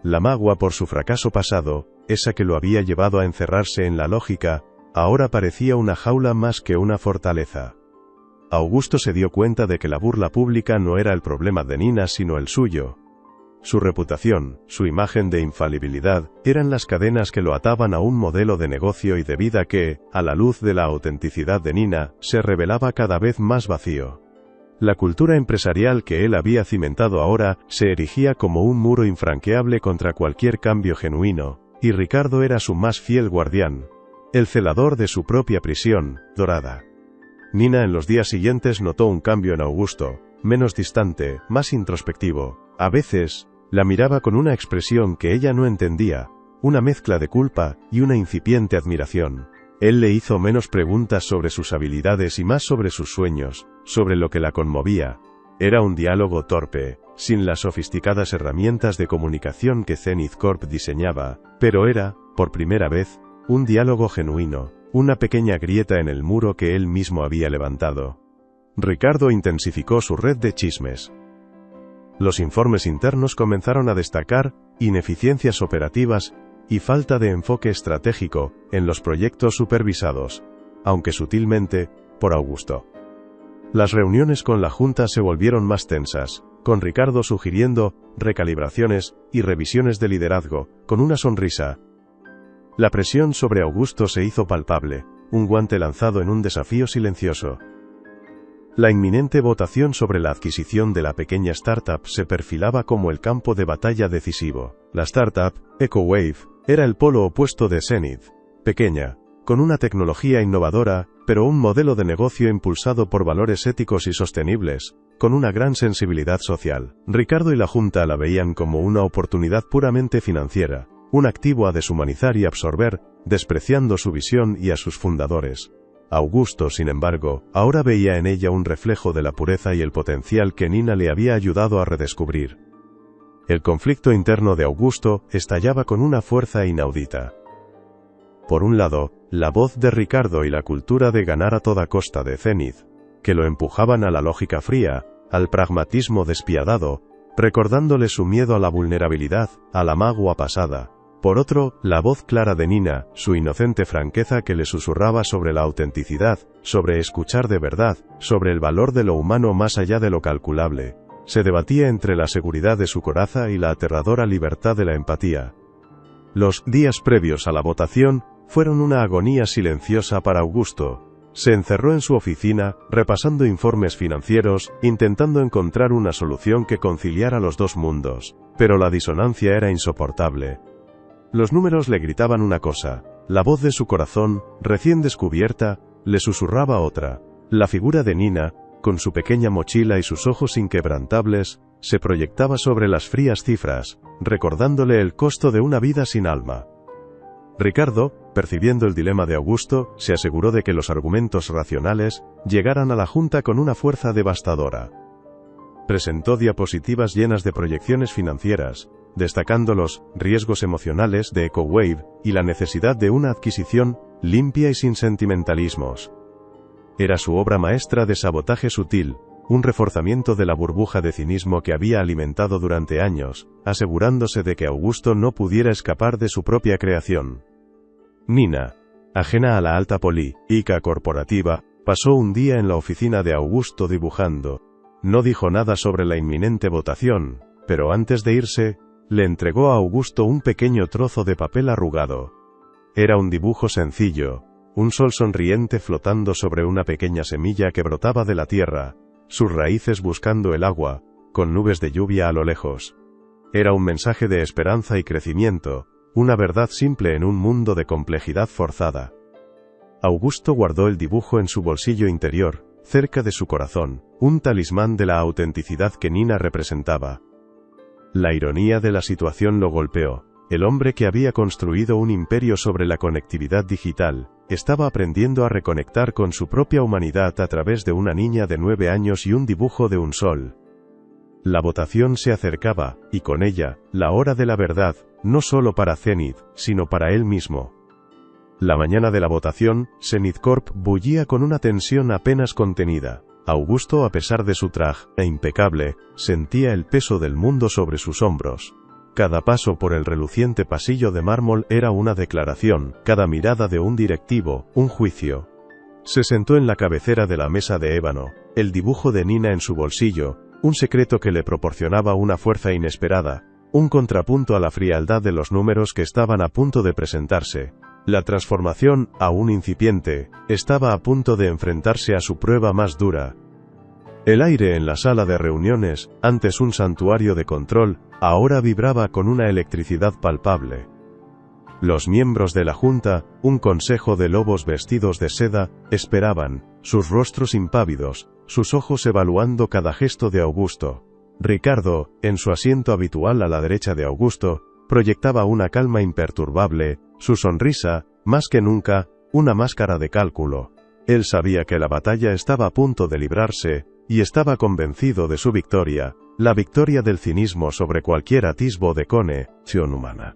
La magua por su fracaso pasado, esa que lo había llevado a encerrarse en la lógica, ahora parecía una jaula más que una fortaleza. Augusto se dio cuenta de que la burla pública no era el problema de Nina sino el suyo. Su reputación, su imagen de infalibilidad, eran las cadenas que lo ataban a un modelo de negocio y de vida que, a la luz de la autenticidad de Nina, se revelaba cada vez más vacío. La cultura empresarial que él había cimentado ahora, se erigía como un muro infranqueable contra cualquier cambio genuino, y Ricardo era su más fiel guardián, el celador de su propia prisión, dorada. Nina en los días siguientes notó un cambio en Augusto, menos distante, más introspectivo. A veces, la miraba con una expresión que ella no entendía, una mezcla de culpa y una incipiente admiración. Él le hizo menos preguntas sobre sus habilidades y más sobre sus sueños, sobre lo que la conmovía. Era un diálogo torpe, sin las sofisticadas herramientas de comunicación que Zenith Corp diseñaba, pero era, por primera vez, un diálogo genuino, una pequeña grieta en el muro que él mismo había levantado. Ricardo intensificó su red de chismes. Los informes internos comenzaron a destacar ineficiencias operativas y falta de enfoque estratégico en los proyectos supervisados, aunque sutilmente, por Augusto. Las reuniones con la Junta se volvieron más tensas, con Ricardo sugiriendo recalibraciones y revisiones de liderazgo, con una sonrisa. La presión sobre Augusto se hizo palpable, un guante lanzado en un desafío silencioso. La inminente votación sobre la adquisición de la pequeña startup se perfilaba como el campo de batalla decisivo. La startup, EcoWave, era el polo opuesto de Zenith. Pequeña, con una tecnología innovadora, pero un modelo de negocio impulsado por valores éticos y sostenibles, con una gran sensibilidad social. Ricardo y la Junta la veían como una oportunidad puramente financiera, un activo a deshumanizar y absorber, despreciando su visión y a sus fundadores. Augusto, sin embargo, ahora veía en ella un reflejo de la pureza y el potencial que Nina le había ayudado a redescubrir. El conflicto interno de Augusto estallaba con una fuerza inaudita. Por un lado, la voz de Ricardo y la cultura de ganar a toda costa de Zenith, que lo empujaban a la lógica fría, al pragmatismo despiadado, recordándole su miedo a la vulnerabilidad, a la magua pasada. Por otro, la voz clara de Nina, su inocente franqueza que le susurraba sobre la autenticidad, sobre escuchar de verdad, sobre el valor de lo humano más allá de lo calculable. Se debatía entre la seguridad de su coraza y la aterradora libertad de la empatía. Los días previos a la votación fueron una agonía silenciosa para Augusto. Se encerró en su oficina, repasando informes financieros, intentando encontrar una solución que conciliara los dos mundos. Pero la disonancia era insoportable. Los números le gritaban una cosa, la voz de su corazón, recién descubierta, le susurraba otra. La figura de Nina, con su pequeña mochila y sus ojos inquebrantables, se proyectaba sobre las frías cifras, recordándole el costo de una vida sin alma. Ricardo, percibiendo el dilema de Augusto, se aseguró de que los argumentos racionales llegaran a la Junta con una fuerza devastadora. presentó diapositivas llenas de proyecciones financieras, destacando los riesgos emocionales de EcoWave y la necesidad de una adquisición limpia y sin sentimentalismos. Era su obra maestra de sabotaje sutil, un reforzamiento de la burbuja de cinismo que había alimentado durante años, asegurándose de que Augusto no pudiera escapar de su propia creación. Nina, ajena a la alta política corporativa, pasó un día en la oficina de Augusto dibujando. No dijo nada sobre la inminente votación, pero antes de irse, le entregó a Augusto un pequeño trozo de papel arrugado. Era un dibujo sencillo, un sol sonriente flotando sobre una pequeña semilla que brotaba de la tierra, sus raíces buscando el agua, con nubes de lluvia a lo lejos. Era un mensaje de esperanza y crecimiento, una verdad simple en un mundo de complejidad forzada. Augusto guardó el dibujo en su bolsillo interior, cerca de su corazón, un talismán de la autenticidad que Nina representaba. La ironía de la situación lo golpeó. El hombre que había construido un imperio sobre la conectividad digital, estaba aprendiendo a reconectar con su propia humanidad a través de una niña de 9 años y un dibujo de un sol. La votación se acercaba, y con ella, la hora de la verdad, no solo para Zenith, sino para él mismo. La mañana de la votación, Zenith Corp bullía con una tensión apenas contenida. Augusto, a pesar de su traje impecable, sentía el peso del mundo sobre sus hombros. Cada paso por el reluciente pasillo de mármol era una declaración, cada mirada de un directivo, un juicio. Se sentó en la cabecera de la mesa de ébano, el dibujo de Nina en su bolsillo, un secreto que le proporcionaba una fuerza inesperada, un contrapunto a la frialdad de los números que estaban a punto de presentarse. La transformación, aún incipiente, estaba a punto de enfrentarse a su prueba más dura. El aire en la sala de reuniones, antes un santuario de control, ahora vibraba con una electricidad palpable. Los miembros de la junta, un consejo de lobos vestidos de seda, esperaban, sus rostros impávidos, sus ojos evaluando cada gesto de Augusto. Ricardo, en su asiento habitual a la derecha de Augusto, proyectaba una calma imperturbable, su sonrisa, más que nunca, una máscara de cálculo. Él sabía que la batalla estaba a punto de librarse, y estaba convencido de su victoria, la victoria del cinismo sobre cualquier atisbo de conexión humana.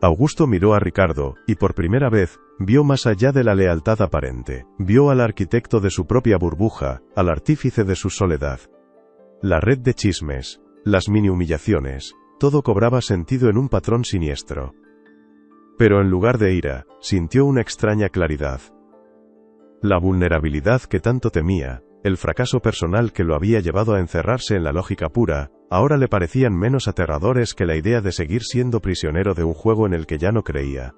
Augusto miró a Ricardo, y por primera vez, vio más allá de la lealtad aparente, vio al arquitecto de su propia burbuja, al artífice de su soledad. La red de chismes, las mini humillaciones, todo cobraba sentido en un patrón siniestro. Pero en lugar de ira, sintió una extraña claridad. La vulnerabilidad que tanto temía, el fracaso personal que lo había llevado a encerrarse en la lógica pura, ahora le parecían menos aterradores que la idea de seguir siendo prisionero de un juego en el que ya no creía.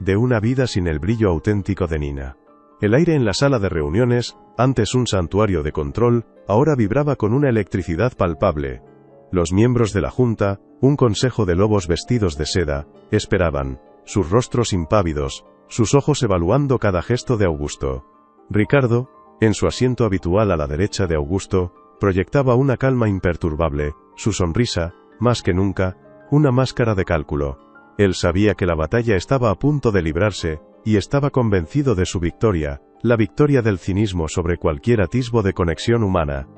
De una vida sin el brillo auténtico de Nina. El aire en la sala de reuniones, antes un santuario de control, ahora vibraba con una electricidad palpable. Los miembros de la junta, un consejo de lobos vestidos de seda, esperaban, sus rostros impávidos, sus ojos evaluando cada gesto de Augusto. Ricardo, en su asiento habitual a la derecha de Augusto, proyectaba una calma imperturbable, su sonrisa, más que nunca, una máscara de cálculo. Él sabía que la batalla estaba a punto de librarse, y estaba convencido de su victoria, la victoria del cinismo sobre cualquier atisbo de conexión humana.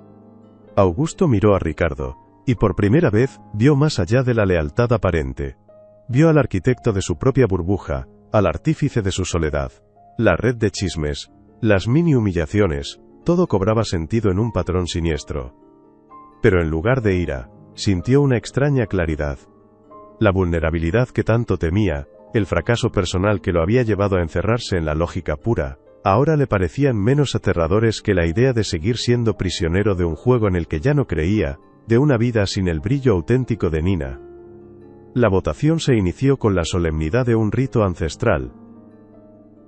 Augusto miró a Ricardo, y por primera vez, vio más allá de la lealtad aparente. Vio al arquitecto de su propia burbuja, al artífice de su soledad. La red de chismes, las mini humillaciones, todo cobraba sentido en un patrón siniestro. Pero en lugar de ira, sintió una extraña claridad. La vulnerabilidad que tanto temía, el fracaso personal que lo había llevado a encerrarse en la lógica pura, ahora le parecían menos aterradores que la idea de seguir siendo prisionero de un juego en el que ya no creía, de una vida sin el brillo auténtico de Nina. La votación se inició con la solemnidad de un rito ancestral.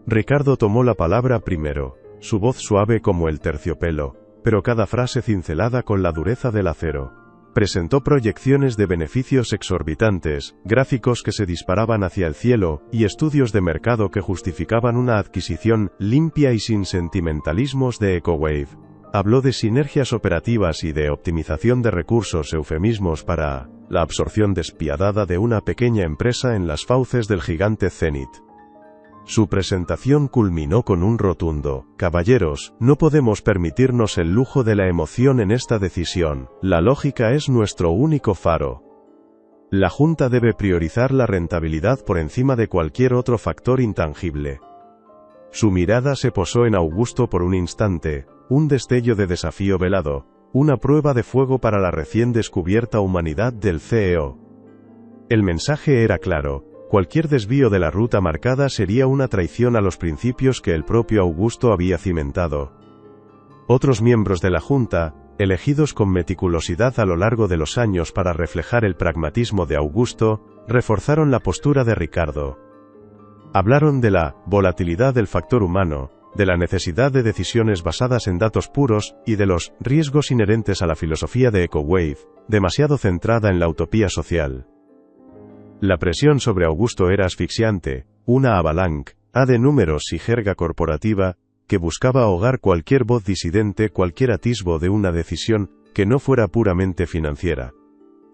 Ricardo tomó la palabra primero, su voz suave como el terciopelo, pero cada frase cincelada con la dureza del acero. Presentó proyecciones de beneficios exorbitantes, gráficos que se disparaban hacia el cielo, y estudios de mercado que justificaban una adquisición limpia y sin sentimentalismos de EcoWave. Habló de sinergias operativas y de optimización de recursos, eufemismos para la absorción despiadada de una pequeña empresa en las fauces del gigante Zenith. Su presentación culminó con un rotundo: «Caballeros, no podemos permitirnos el lujo de la emoción en esta decisión. La lógica es nuestro único faro. La Junta debe priorizar la rentabilidad por encima de cualquier otro factor intangible». Su mirada se posó en Augusto por un instante, un destello de desafío velado, una prueba de fuego para la recién descubierta humanidad del CEO. El mensaje era claro: cualquier desvío de la ruta marcada sería una traición a los principios que el propio Augusto había cimentado. Otros miembros de la Junta, elegidos con meticulosidad a lo largo de los años para reflejar el pragmatismo de Augusto, reforzaron la postura de Ricardo. Hablaron de la volatilidad del factor humano, de la necesidad de decisiones basadas en datos puros, y de los riesgos inherentes a la filosofía de EcoWave, demasiado centrada en la utopía social. La presión sobre Augusto era asfixiante, una avalanche de números y jerga corporativa, que buscaba ahogar cualquier voz disidente, cualquier atisbo de una decisión que no fuera puramente financiera.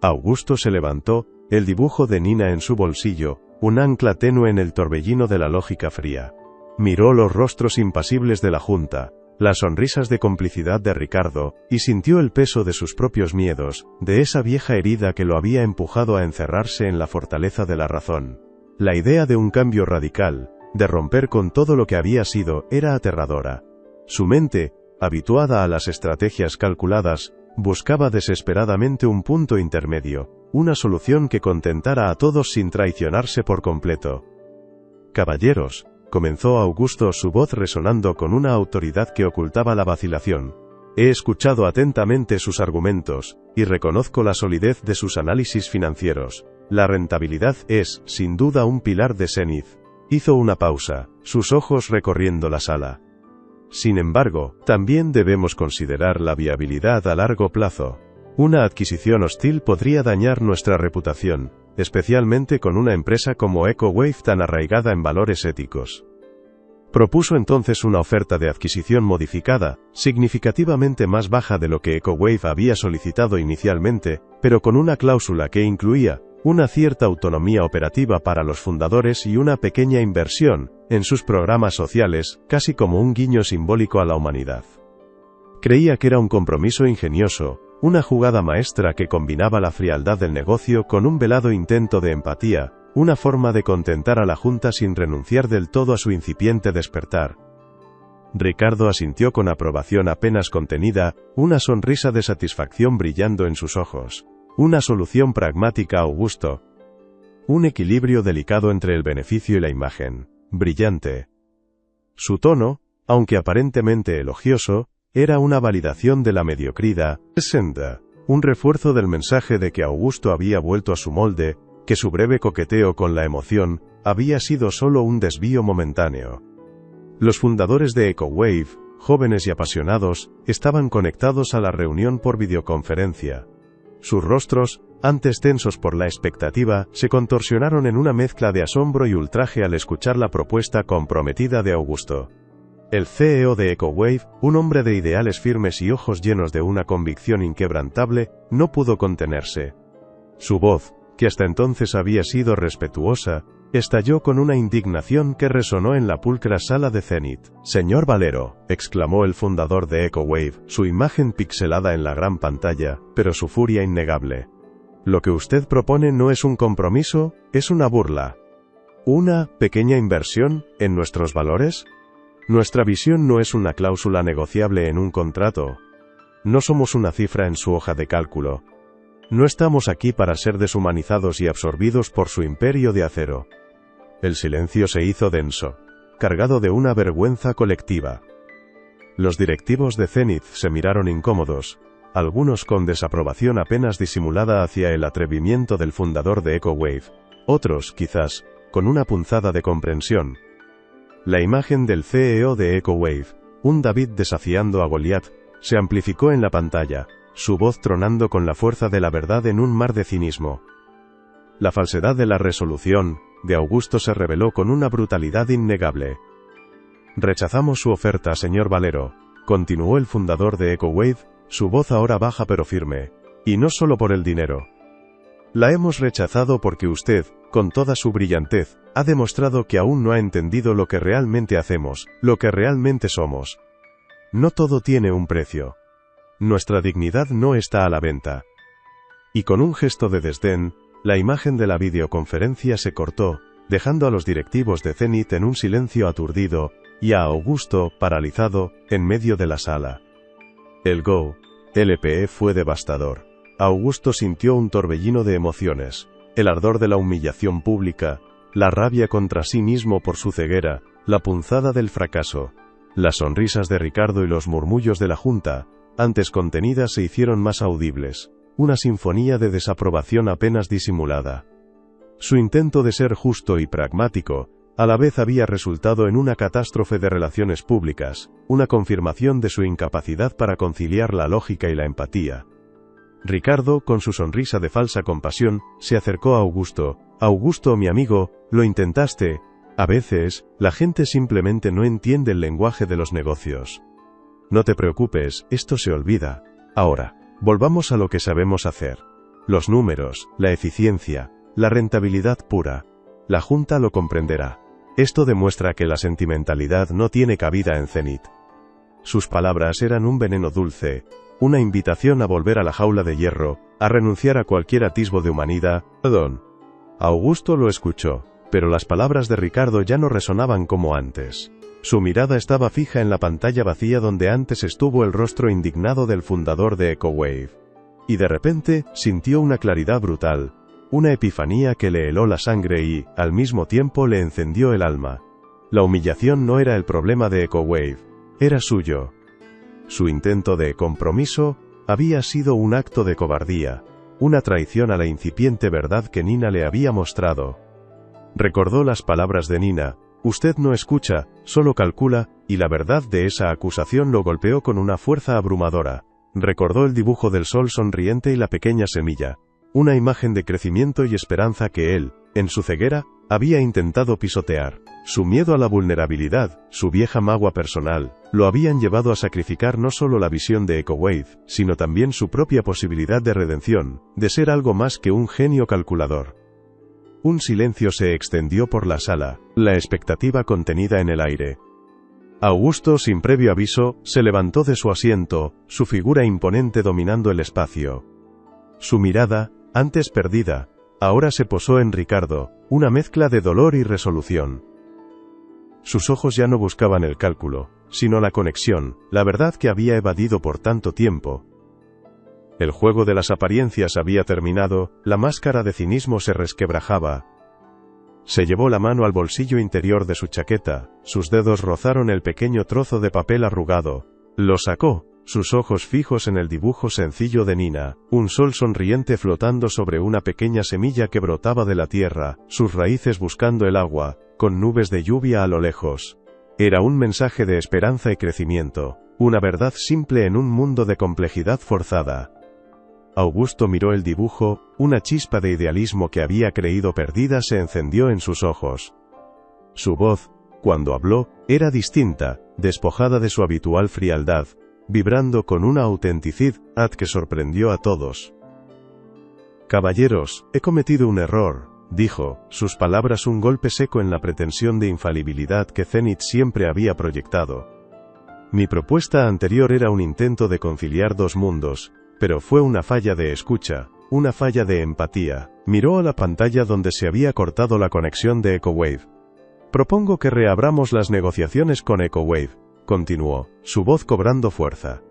Augusto se levantó, el dibujo de Nina en su bolsillo, un ancla tenue en el torbellino de la lógica fría. Miró los rostros impasibles de la Junta, las sonrisas de complicidad de Ricardo, y sintió el peso de sus propios miedos, de esa vieja herida que lo había empujado a encerrarse en la fortaleza de la razón. La idea de un cambio radical, de romper con todo lo que había sido, era aterradora. Su mente, habituada a las estrategias calculadas, buscaba desesperadamente un punto intermedio, una solución que contentara a todos sin traicionarse por completo. «Caballeros», comenzó Augusto, su voz resonando con una autoridad que ocultaba la vacilación. «He escuchado atentamente sus argumentos, y reconozco la solidez de sus análisis financieros. La rentabilidad es, sin duda, un pilar de Zenith». Hizo una pausa, sus ojos recorriendo la sala. «Sin embargo, también debemos considerar la viabilidad a largo plazo. Una adquisición hostil podría dañar nuestra reputación, especialmente con una empresa como EcoWave tan arraigada en valores éticos». Propuso entonces una oferta de adquisición modificada, significativamente más baja de lo que EcoWave había solicitado inicialmente, pero con una cláusula que incluía una cierta autonomía operativa para los fundadores y una pequeña inversión en sus programas sociales, casi como un guiño simbólico a la humanidad. Creía que era un compromiso ingenioso, una jugada maestra que combinaba la frialdad del negocio con un velado intento de empatía, una forma de contentar a la Junta sin renunciar del todo a su incipiente despertar. Ricardo asintió con aprobación apenas contenida, una sonrisa de satisfacción brillando en sus ojos. Una solución pragmática, Augusto. Un equilibrio delicado entre el beneficio y la imagen. Brillante. Su tono, aunque aparentemente elogioso, era una validación de la mediocridad, un refuerzo del mensaje de que Augusto había vuelto a su molde, que su breve coqueteo con la emoción había sido solo un desvío momentáneo. Los fundadores de EcoWave, jóvenes y apasionados, estaban conectados a la reunión por videoconferencia. Sus rostros, antes tensos por la expectativa, se contorsionaron en una mezcla de asombro y ultraje al escuchar la propuesta comprometida de Augusto. El CEO de EcoWave, un hombre de ideales firmes y ojos llenos de una convicción inquebrantable, no pudo contenerse. Su voz, que hasta entonces había sido respetuosa, estalló con una indignación que resonó en la pulcra sala de Zenith. «Señor Valero», exclamó el fundador de EcoWave, su imagen pixelada en la gran pantalla, pero su furia innegable. «Lo que usted propone no es un compromiso, es una burla. ¿Una pequeña inversión en nuestros valores? Nuestra visión no es una cláusula negociable en un contrato. No somos una cifra en su hoja de cálculo. No estamos aquí para ser deshumanizados y absorbidos por su imperio de acero». El silencio se hizo denso, cargado de una vergüenza colectiva. Los directivos de Zenith se miraron incómodos, algunos con desaprobación apenas disimulada hacia el atrevimiento del fundador de EcoWave, otros, quizás, con una punzada de comprensión. La imagen del CEO de EcoWave, un David desafiando a Goliat, se amplificó en la pantalla, su voz tronando con la fuerza de la verdad en un mar de cinismo. La falsedad de la resolución de Augusto se reveló con una brutalidad innegable. «Rechazamos su oferta, señor Valero», continuó el fundador de EcoWave, su voz ahora baja pero firme. «Y no solo por el dinero. La hemos rechazado porque usted, con toda su brillantez, ha demostrado que aún no ha entendido lo que realmente hacemos, lo que realmente somos. No todo tiene un precio. Nuestra dignidad no está a la venta. Y con un gesto de desdén, la imagen de la videoconferencia se cortó, dejando a los directivos de Zenith en un silencio aturdido, y a Augusto, paralizado, en medio de la sala. El Go. LPE fue devastador. Augusto sintió un torbellino de emociones, el ardor de la humillación pública, la rabia contra sí mismo por su ceguera, la punzada del fracaso. Las sonrisas de Ricardo y los murmullos de la junta, antes contenidas, se hicieron más audibles, una sinfonía de desaprobación apenas disimulada. Su intento de ser justo y pragmático, a la vez había resultado en una catástrofe de relaciones públicas, una confirmación de su incapacidad para conciliar la lógica y la empatía. Ricardo, con su sonrisa de falsa compasión, se acercó a Augusto. «Augusto, mi amigo, lo intentaste. A veces, la gente simplemente no entiende el lenguaje de los negocios. No te preocupes, esto se olvida. Ahora, volvamos a lo que sabemos hacer. Los números, la eficiencia, la rentabilidad pura. La Junta lo comprenderá. Esto demuestra que la sentimentalidad no tiene cabida en Zenith». Sus palabras eran un veneno dulce, una invitación a volver a la jaula de hierro, a renunciar a cualquier atisbo de humanidad. «Perdón». Augusto lo escuchó, pero las palabras de Ricardo ya no resonaban como antes. Su mirada estaba fija en la pantalla vacía donde antes estuvo el rostro indignado del fundador de EcoWave. Y de repente, sintió una claridad brutal, una epifanía que le heló la sangre y, al mismo tiempo, le encendió el alma. La humillación no era el problema de EcoWave, era suyo. Su intento de compromiso había sido un acto de cobardía, una traición a la incipiente verdad que Nina le había mostrado. Recordó las palabras de Nina: «Usted no escucha, solo calcula», y la verdad de esa acusación lo golpeó con una fuerza abrumadora. Recordó el dibujo del sol sonriente y la pequeña semilla, una imagen de crecimiento y esperanza que él, en su ceguera, había intentado pisotear. Su miedo a la vulnerabilidad, su vieja magua personal, lo habían llevado a sacrificar no solo la visión de EcoWave, sino también su propia posibilidad de redención, de ser algo más que un genio calculador. Un silencio se extendió por la sala, la expectativa contenida en el aire. Augusto, sin previo aviso, se levantó de su asiento, su figura imponente dominando el espacio. Su mirada, antes perdida, ahora se posó en Ricardo, una mezcla de dolor y resolución. Sus ojos ya no buscaban el cálculo, sino la conexión, la verdad que había evadido por tanto tiempo. El juego de las apariencias había terminado, la máscara de cinismo se resquebrajaba. Se llevó la mano al bolsillo interior de su chaqueta, sus dedos rozaron el pequeño trozo de papel arrugado. Lo sacó, sus ojos fijos en el dibujo sencillo de Nina, un sol sonriente flotando sobre una pequeña semilla que brotaba de la tierra, sus raíces buscando el agua, con nubes de lluvia a lo lejos. Era un mensaje de esperanza y crecimiento, una verdad simple en un mundo de complejidad forzada. Augusto miró el dibujo, una chispa de idealismo que había creído perdida se encendió en sus ojos. Su voz, cuando habló, era distinta, despojada de su habitual frialdad, vibrando con una autenticidad que sorprendió a todos. «Caballeros, he cometido un error», dijo, sus palabras un golpe seco en la pretensión de infalibilidad que Zenith siempre había proyectado. «Mi propuesta anterior era un intento de conciliar dos mundos, pero fue una falla de escucha, una falla de empatía». Miró a la pantalla donde se había cortado la conexión de EcoWave. «Propongo que reabramos las negociaciones con EcoWave», continuó, su voz cobrando fuerza.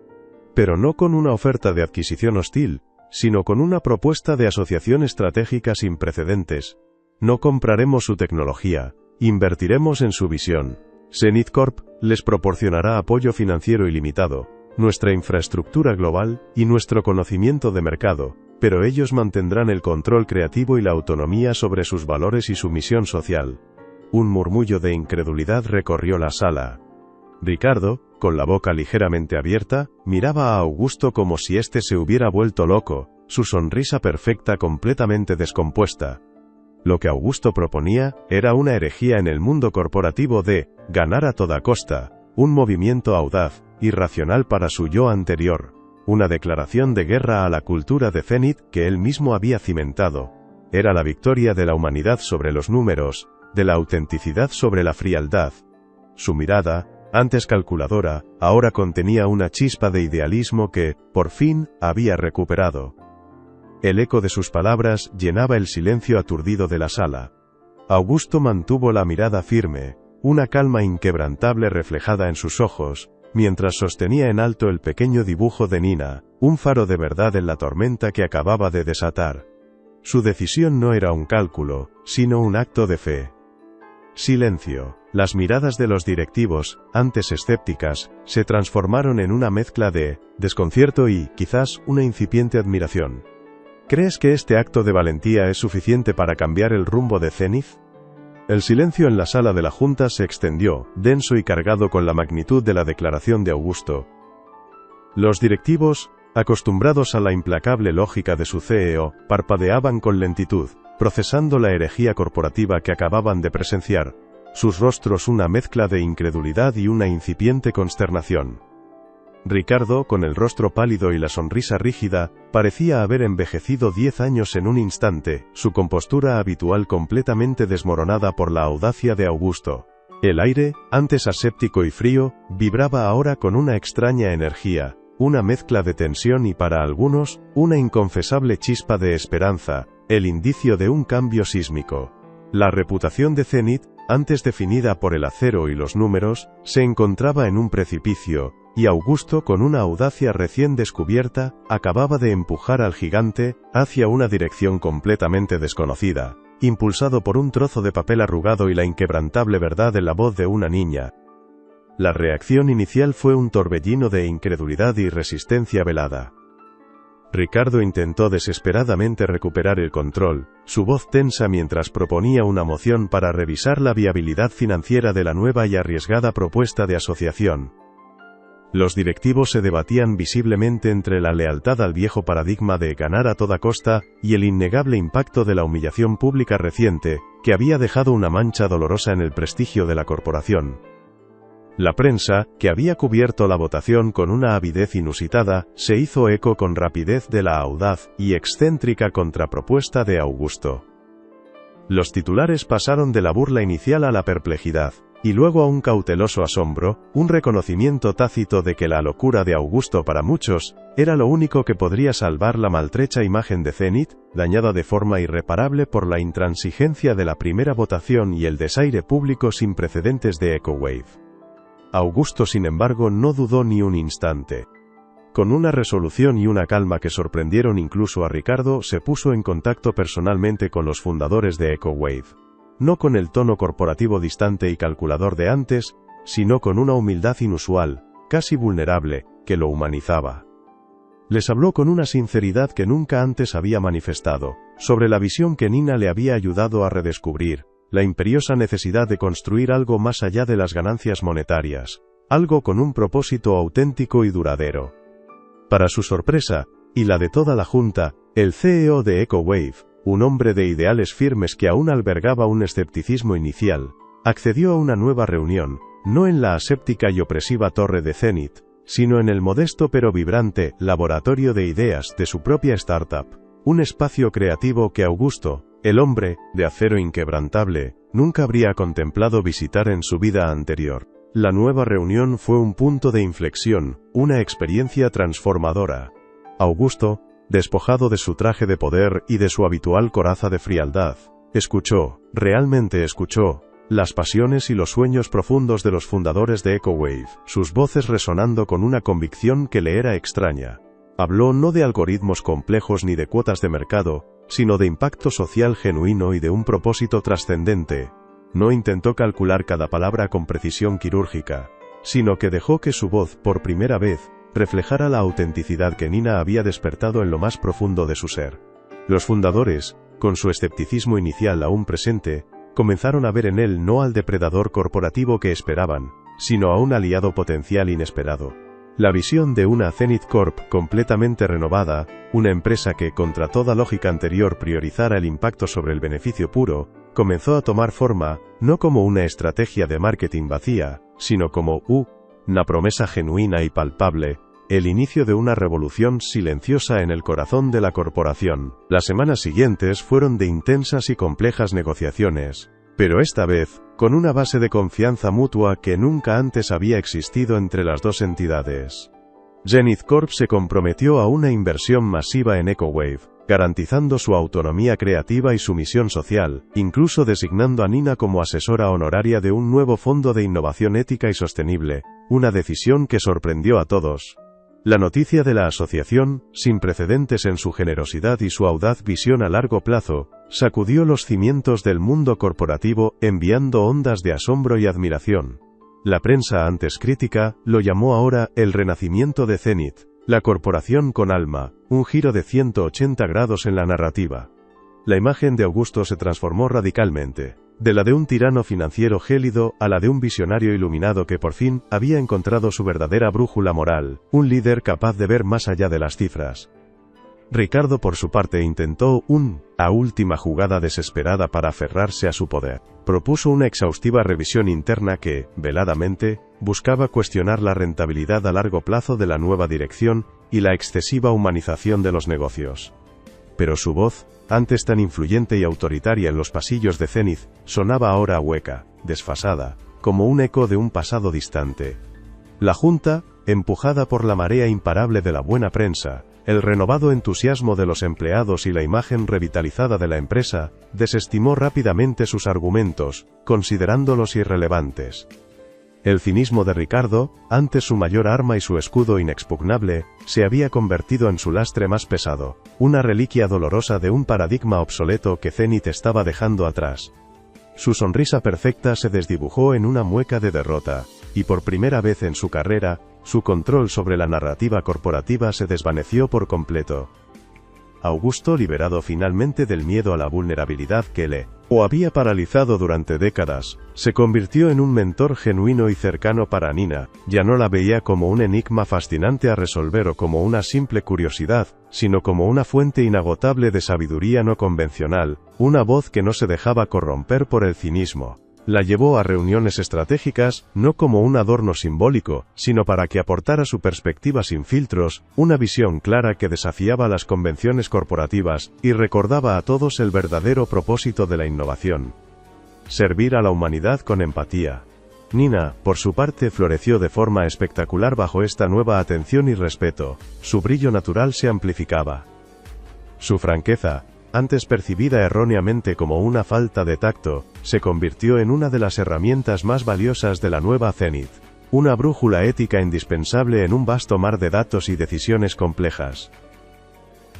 «Pero no con una oferta de adquisición hostil, sino con una propuesta de asociación estratégica sin precedentes. No compraremos su tecnología, invertiremos en su visión. Zenith Corp les proporcionará apoyo financiero ilimitado, nuestra infraestructura global, y nuestro conocimiento de mercado, pero ellos mantendrán el control creativo y la autonomía sobre sus valores y su misión social». Un murmullo de incredulidad recorrió la sala. Ricardo, con la boca ligeramente abierta, miraba a Augusto como si éste se hubiera vuelto loco, su sonrisa perfecta completamente descompuesta. Lo que Augusto proponía, era una herejía en el mundo corporativo de ganar a toda costa, un movimiento audaz, irracional para su yo anterior. una declaración de guerra a la cultura de Zenith que él mismo había cimentado. Era la victoria de la humanidad sobre los números, de la autenticidad sobre la frialdad. Su mirada, antes calculadora, ahora contenía una chispa de idealismo que, por fin, había recuperado. El eco de sus palabras llenaba el silencio aturdido de la sala. Augusto mantuvo la mirada firme, una calma inquebrantable reflejada en sus ojos, mientras sostenía en alto el pequeño dibujo de Nina, un faro de verdad en la tormenta que acababa de desatar. Su decisión no era un cálculo, sino un acto de fe. Silencio. Las miradas de los directivos, antes escépticas, se transformaron en una mezcla de desconcierto y, quizás, una incipiente admiración. ¿Crees que este acto de valentía es suficiente para cambiar el rumbo de Zenith? El silencio en la sala de la Junta se extendió, denso y cargado con la magnitud de la declaración de Augusto. Los directivos, acostumbrados a la implacable lógica de su CEO, parpadeaban con lentitud, procesando la herejía corporativa que acababan de presenciar, sus rostros una mezcla de incredulidad y una incipiente consternación. Ricardo, con el rostro pálido y la sonrisa rígida, parecía haber envejecido 10 años en un instante, su compostura habitual completamente desmoronada por la audacia de Augusto. El aire, antes aséptico y frío, vibraba ahora con una extraña energía, una mezcla de tensión y para algunos, una inconfesable chispa de esperanza, el indicio de un cambio sísmico. La reputación de Zenith, antes definida por el acero y los números, se encontraba en un precipicio, y Augusto, con una audacia recién descubierta, acababa de empujar al gigante hacia una dirección completamente desconocida, impulsado por un trozo de papel arrugado y la inquebrantable verdad en la voz de una niña. La reacción inicial fue un torbellino de incredulidad y resistencia velada. Ricardo intentó desesperadamente recuperar el control, su voz tensa mientras proponía una moción para revisar la viabilidad financiera de la nueva y arriesgada propuesta de asociación. Los directivos se debatían visiblemente entre la lealtad al viejo paradigma de ganar a toda costa, y el innegable impacto de la humillación pública reciente, que había dejado una mancha dolorosa en el prestigio de la corporación. La prensa, que había cubierto la votación con una avidez inusitada, se hizo eco con rapidez de la audaz y excéntrica contrapropuesta de Augusto. Los titulares pasaron de la burla inicial a la perplejidad, y luego a un cauteloso asombro, un reconocimiento tácito de que la locura de Augusto para muchos, era lo único que podría salvar la maltrecha imagen de Zenith, dañada de forma irreparable por la intransigencia de la primera votación y el desaire público sin precedentes de EcoWave. Augusto, sin embargo, no dudó ni un instante. Con una resolución y una calma que sorprendieron incluso a Ricardo, se puso en contacto personalmente con los fundadores de EcoWave. No con el tono corporativo distante y calculador de antes, sino con una humildad inusual, casi vulnerable, que lo humanizaba. Les habló con una sinceridad que nunca antes había manifestado, sobre la visión que Nina le había ayudado a redescubrir, la imperiosa necesidad de construir algo más allá de las ganancias monetarias, algo con un propósito auténtico y duradero. Para su sorpresa, y la de toda la Junta, el CEO de EcoWave, un hombre de ideales firmes que aún albergaba un escepticismo inicial, accedió a una nueva reunión, no en la aséptica y opresiva torre de Zenith, sino en el modesto pero vibrante laboratorio de ideas de su propia startup, un espacio creativo que Augusto, el hombre de acero inquebrantable, nunca habría contemplado visitar en su vida anterior. La nueva reunión fue un punto de inflexión, una experiencia transformadora. Augusto, despojado de su traje de poder y de su habitual coraza de frialdad, escuchó, realmente escuchó, las pasiones y los sueños profundos de los fundadores de EcoWave, sus voces resonando con una convicción que le era extraña. Habló no de algoritmos complejos ni de cuotas de mercado, sino de impacto social genuino y de un propósito trascendente. No intentó calcular cada palabra con precisión quirúrgica, sino que dejó que su voz, por primera vez, reflejara la autenticidad que Nina había despertado en lo más profundo de su ser. Los fundadores, con su escepticismo inicial aún presente, comenzaron a ver en él no al depredador corporativo que esperaban, sino a un aliado potencial inesperado. La visión de una Zenith Corp completamente renovada, una empresa que, contra toda lógica anterior, priorizara el impacto sobre el beneficio puro, comenzó a tomar forma, no como una estrategia de marketing vacía, sino como una promesa genuina y palpable, el inicio de una revolución silenciosa en el corazón de la corporación. Las semanas siguientes fueron de intensas y complejas negociaciones, pero esta vez, con una base de confianza mutua que nunca antes había existido entre las dos entidades. Zenith Corp se comprometió a una inversión masiva en EcoWave, garantizando su autonomía creativa y su misión social, incluso designando a Nina como asesora honoraria de un nuevo fondo de innovación ética y sostenible, una decisión que sorprendió a todos. La noticia de la asociación, sin precedentes en su generosidad y su audaz visión a largo plazo, sacudió los cimientos del mundo corporativo, enviando ondas de asombro y admiración. La prensa antes crítica, lo llamó ahora, el renacimiento de Zenith, la corporación con alma, un giro de 180 grados en la narrativa. La imagen de Augusto se transformó radicalmente, de la de un tirano financiero gélido a la de un visionario iluminado que por fin había encontrado su verdadera brújula moral, un líder capaz de ver más allá de las cifras. Ricardo por su parte intentó a última jugada desesperada para aferrarse a su poder. Propuso una exhaustiva revisión interna que, veladamente, buscaba cuestionar la rentabilidad a largo plazo de la nueva dirección y la excesiva humanización de los negocios. Pero su voz, antes tan influyente y autoritaria en los pasillos de Zenith, sonaba ahora hueca, desfasada, como un eco de un pasado distante. La Junta, empujada por la marea imparable de la buena prensa, el renovado entusiasmo de los empleados y la imagen revitalizada de la empresa, desestimó rápidamente sus argumentos, considerándolos irrelevantes. El cinismo de Ricardo, antes su mayor arma y su escudo inexpugnable, se había convertido en su lastre más pesado, una reliquia dolorosa de un paradigma obsoleto que Zenith estaba dejando atrás. Su sonrisa perfecta se desdibujó en una mueca de derrota, y por primera vez en su carrera, su control sobre la narrativa corporativa se desvaneció por completo. Augusto, liberado finalmente del miedo a la vulnerabilidad que le había paralizado durante décadas, se convirtió en un mentor genuino y cercano para Nina. Ya no la veía como un enigma fascinante a resolver o como una simple curiosidad, sino como una fuente inagotable de sabiduría no convencional, una voz que no se dejaba corromper por el cinismo. La llevó a reuniones estratégicas, no como un adorno simbólico, sino para que aportara su perspectiva sin filtros, una visión clara que desafiaba las convenciones corporativas, y recordaba a todos el verdadero propósito de la innovación: servir a la humanidad con empatía. Nina, por su parte, floreció de forma espectacular bajo esta nueva atención y respeto. Su brillo natural se amplificaba. Su franqueza, antes percibida erróneamente como una falta de tacto, se convirtió en una de las herramientas más valiosas de la nueva Zenith. Una brújula ética indispensable en un vasto mar de datos y decisiones complejas.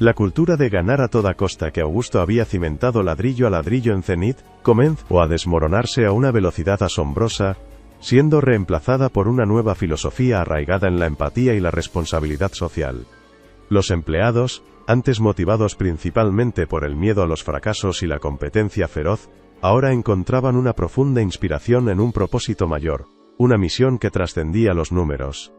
La cultura de ganar a toda costa que Augusto había cimentado ladrillo a ladrillo en Zenith, comenzó a desmoronarse a una velocidad asombrosa, siendo reemplazada por una nueva filosofía arraigada en la empatía y la responsabilidad social. Los empleados, antes motivados principalmente por el miedo a los fracasos y la competencia feroz, ahora encontraban una profunda inspiración en un propósito mayor, una misión que trascendía los números.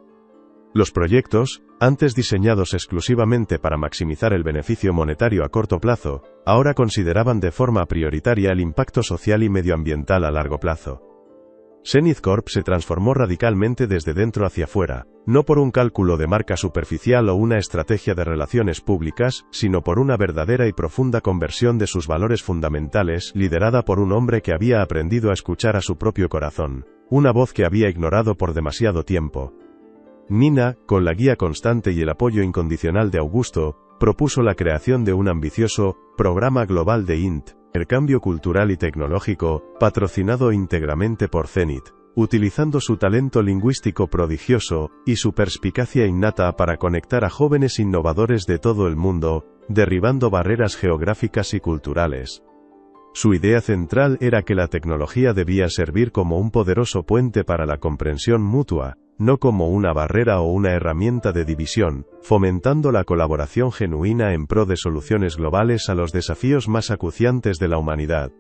Los proyectos, antes diseñados exclusivamente para maximizar el beneficio monetario a corto plazo, ahora consideraban de forma prioritaria el impacto social y medioambiental a largo plazo. Zenith Corp se transformó radicalmente desde dentro hacia fuera, no por un cálculo de marca superficial o una estrategia de relaciones públicas, sino por una verdadera y profunda conversión de sus valores fundamentales, liderada por un hombre que había aprendido a escuchar a su propio corazón, una voz que había ignorado por demasiado tiempo. Nina, con la guía constante y el apoyo incondicional de Augusto, propuso la creación de un ambicioso programa global de intercambio cultural y tecnológico, patrocinado íntegramente por Zenith, utilizando su talento lingüístico prodigioso y su perspicacia innata para conectar a jóvenes innovadores de todo el mundo, derribando barreras geográficas y culturales. Su idea central era que la tecnología debía servir como un poderoso puente para la comprensión mutua, no como una barrera o una herramienta de división, fomentando la colaboración genuina en pro de soluciones globales a los desafíos más acuciantes de la humanidad.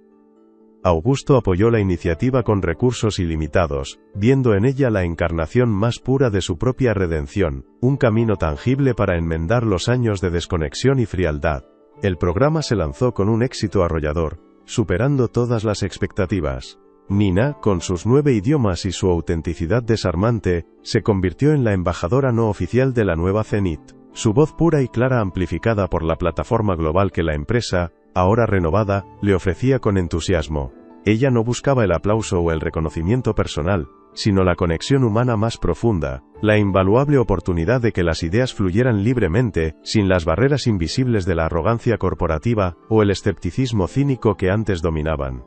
Augusto apoyó la iniciativa con recursos ilimitados, viendo en ella la encarnación más pura de su propia redención, un camino tangible para enmendar los años de desconexión y frialdad. El programa se lanzó con un éxito arrollador, superando todas las expectativas. Nina, con sus 9 idiomas y su autenticidad desarmante, se convirtió en la embajadora no oficial de la nueva Zenith. Su voz pura y clara, amplificada por la plataforma global que la empresa, ahora renovada, le ofrecía con entusiasmo. Ella no buscaba el aplauso o el reconocimiento personal, sino la conexión humana más profunda, la invaluable oportunidad de que las ideas fluyeran libremente, sin las barreras invisibles de la arrogancia corporativa o el escepticismo cínico que antes dominaban.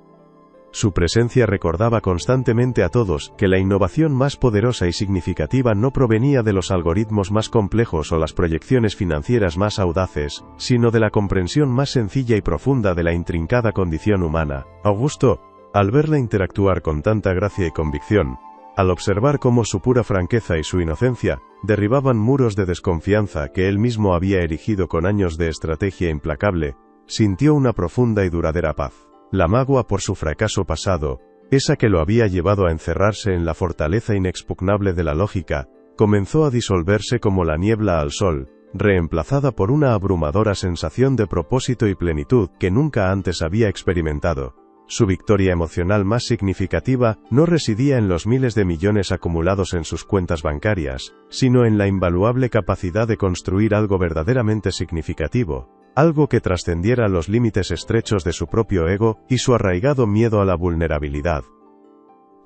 Su presencia recordaba constantemente a todos que la innovación más poderosa y significativa no provenía de los algoritmos más complejos o las proyecciones financieras más audaces, sino de la comprensión más sencilla y profunda de la intrincada condición humana. Augusto, al verla interactuar con tanta gracia y convicción, al observar cómo su pura franqueza y su inocencia derribaban muros de desconfianza que él mismo había erigido con años de estrategia implacable, sintió una profunda y duradera paz. La magua por su fracaso pasado, esa que lo había llevado a encerrarse en la fortaleza inexpugnable de la lógica, comenzó a disolverse como la niebla al sol, reemplazada por una abrumadora sensación de propósito y plenitud que nunca antes había experimentado. Su victoria emocional más significativa no residía en los miles de millones acumulados en sus cuentas bancarias, sino en la invaluable capacidad de construir algo verdaderamente significativo, algo que trascendiera los límites estrechos de su propio ego y su arraigado miedo a la vulnerabilidad.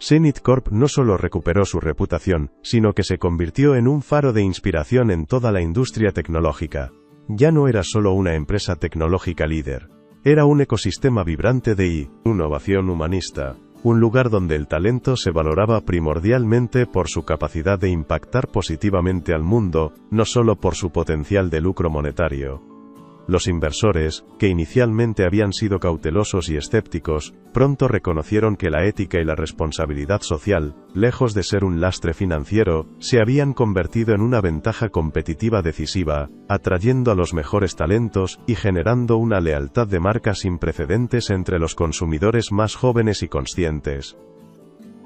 Zenith Corp no solo recuperó su reputación, sino que se convirtió en un faro de inspiración en toda la industria tecnológica. Ya no era solo una empresa tecnológica líder. Era un ecosistema vibrante de innovación humanista, un lugar donde el talento se valoraba primordialmente por su capacidad de impactar positivamente al mundo, no solo por su potencial de lucro monetario. Los inversores, que inicialmente habían sido cautelosos y escépticos, pronto reconocieron que la ética y la responsabilidad social, lejos de ser un lastre financiero, se habían convertido en una ventaja competitiva decisiva, atrayendo a los mejores talentos y generando una lealtad de marca sin precedentes entre los consumidores más jóvenes y conscientes.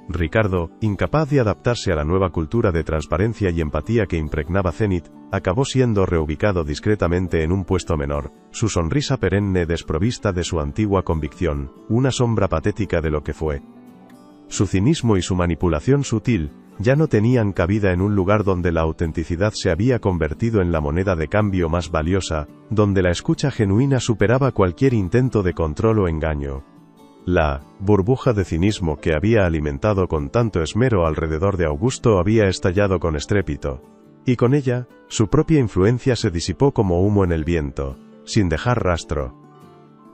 Ricardo, incapaz de adaptarse a la nueva cultura de transparencia y empatía que impregnaba Zenith, acabó siendo reubicado discretamente en un puesto menor, su sonrisa perenne desprovista de su antigua convicción, una sombra patética de lo que fue. Su cinismo y su manipulación sutil, ya no tenían cabida en un lugar donde la autenticidad se había convertido en la moneda de cambio más valiosa, donde la escucha genuina superaba cualquier intento de control o engaño. La burbuja de cinismo que había alimentado con tanto esmero alrededor de Augusto había estallado con estrépito. Y con ella, su propia influencia se disipó como humo en el viento, sin dejar rastro.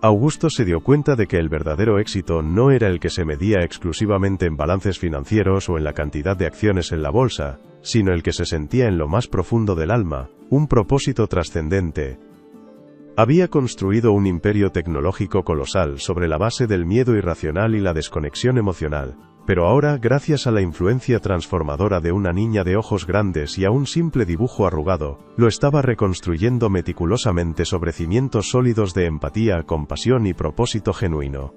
Augusto se dio cuenta de que el verdadero éxito no era el que se medía exclusivamente en balances financieros o en la cantidad de acciones en la bolsa, sino el que se sentía en lo más profundo del alma, un propósito trascendente. Había construido un imperio tecnológico colosal sobre la base del miedo irracional y la desconexión emocional, pero ahora, gracias a la influencia transformadora de una niña de ojos grandes y a un simple dibujo arrugado, lo estaba reconstruyendo meticulosamente sobre cimientos sólidos de empatía, compasión y propósito genuino.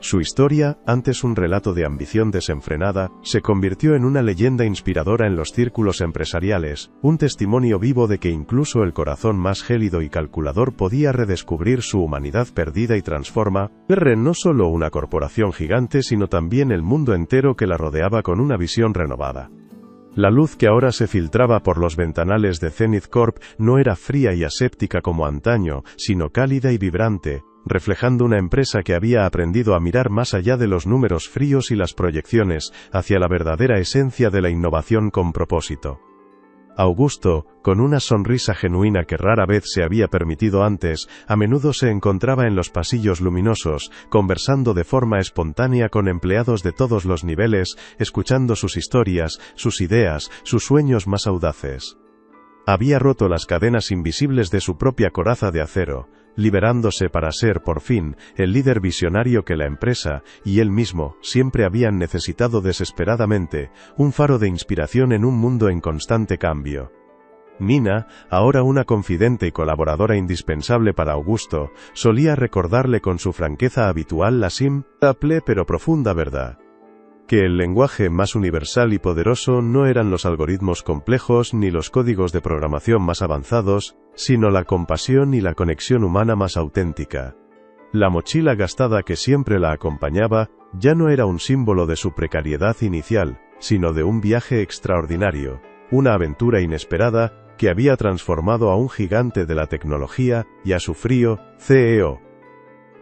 Su historia, antes un relato de ambición desenfrenada, se convirtió en una leyenda inspiradora en los círculos empresariales, un testimonio vivo de que incluso el corazón más gélido y calculador podía redescubrir su humanidad perdida y transforma no solo una corporación gigante sino también el mundo entero que la rodeaba con una visión renovada. La luz que ahora se filtraba por los ventanales de Zenith Corp no era fría y aséptica como antaño, sino cálida y vibrante, reflejando una empresa que había aprendido a mirar más allá de los números fríos y las proyecciones, hacia la verdadera esencia de la innovación con propósito. Augusto, con una sonrisa genuina que rara vez se había permitido antes, a menudo se encontraba en los pasillos luminosos, conversando de forma espontánea con empleados de todos los niveles, escuchando sus historias, sus ideas, sus sueños más audaces. Había roto las cadenas invisibles de su propia coraza de acero, liberándose para ser, por fin, el líder visionario que la empresa, y él mismo, siempre habían necesitado desesperadamente, un faro de inspiración en un mundo en constante cambio. Nina, ahora una confidente y colaboradora indispensable para Augusto, solía recordarle con su franqueza habitual la simple pero profunda verdad. Que el lenguaje más universal y poderoso no eran los algoritmos complejos ni los códigos de programación más avanzados, sino la compasión y la conexión humana más auténtica. La mochila gastada que siempre la acompañaba, ya no era un símbolo de su precariedad inicial, sino de un viaje extraordinario, una aventura inesperada, que había transformado a un gigante de la tecnología, y a su frío, CEO.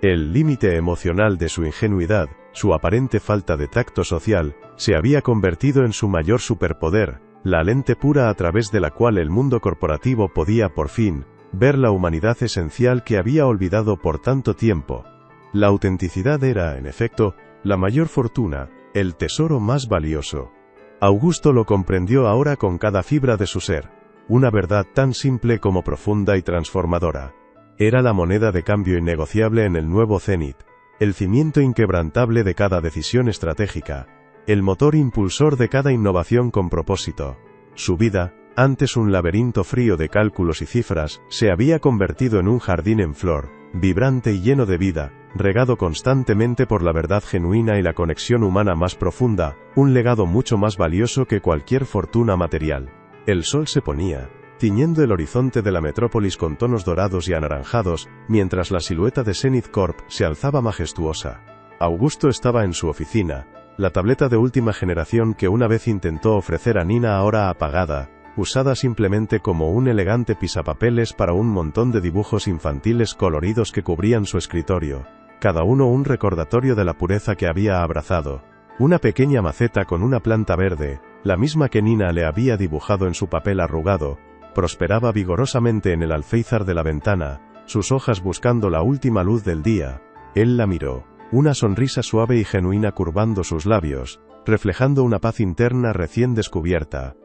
El límite emocional de su ingenuidad, su aparente falta de tacto social, se había convertido en su mayor superpoder, la lente pura a través de la cual el mundo corporativo podía por fin ver la humanidad esencial que había olvidado por tanto tiempo. La autenticidad era, en efecto, la mayor fortuna, el tesoro más valioso. Augusto lo comprendió ahora con cada fibra de su ser, una verdad tan simple como profunda y transformadora. Era la moneda de cambio innegociable en el nuevo Zenith, el cimiento inquebrantable de cada decisión estratégica, el motor impulsor de cada innovación con propósito. Su vida, antes un laberinto frío de cálculos y cifras, se había convertido en un jardín en flor, vibrante y lleno de vida, regado constantemente por la verdad genuina y la conexión humana más profunda, un legado mucho más valioso que cualquier fortuna material. El sol se ponía, tiñendo el horizonte de la metrópolis con tonos dorados y anaranjados, mientras la silueta de Zenith Corp se alzaba majestuosa. Augusto estaba en su oficina, la tableta de última generación que una vez intentó ofrecer a Nina ahora apagada, usada simplemente como un elegante pisapapeles para un montón de dibujos infantiles coloridos que cubrían su escritorio, cada uno un recordatorio de la pureza que había abrazado. Una pequeña maceta con una planta verde, la misma que Nina le había dibujado en su papel arrugado, prosperaba vigorosamente en el alféizar de la ventana, sus hojas buscando la última luz del día. Él la miró, una sonrisa suave y genuina curvando sus labios, reflejando una paz interna recién descubierta.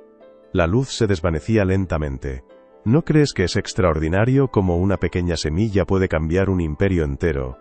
La luz se desvanecía lentamente. ¿No crees que es extraordinario cómo una pequeña semilla puede cambiar un imperio entero?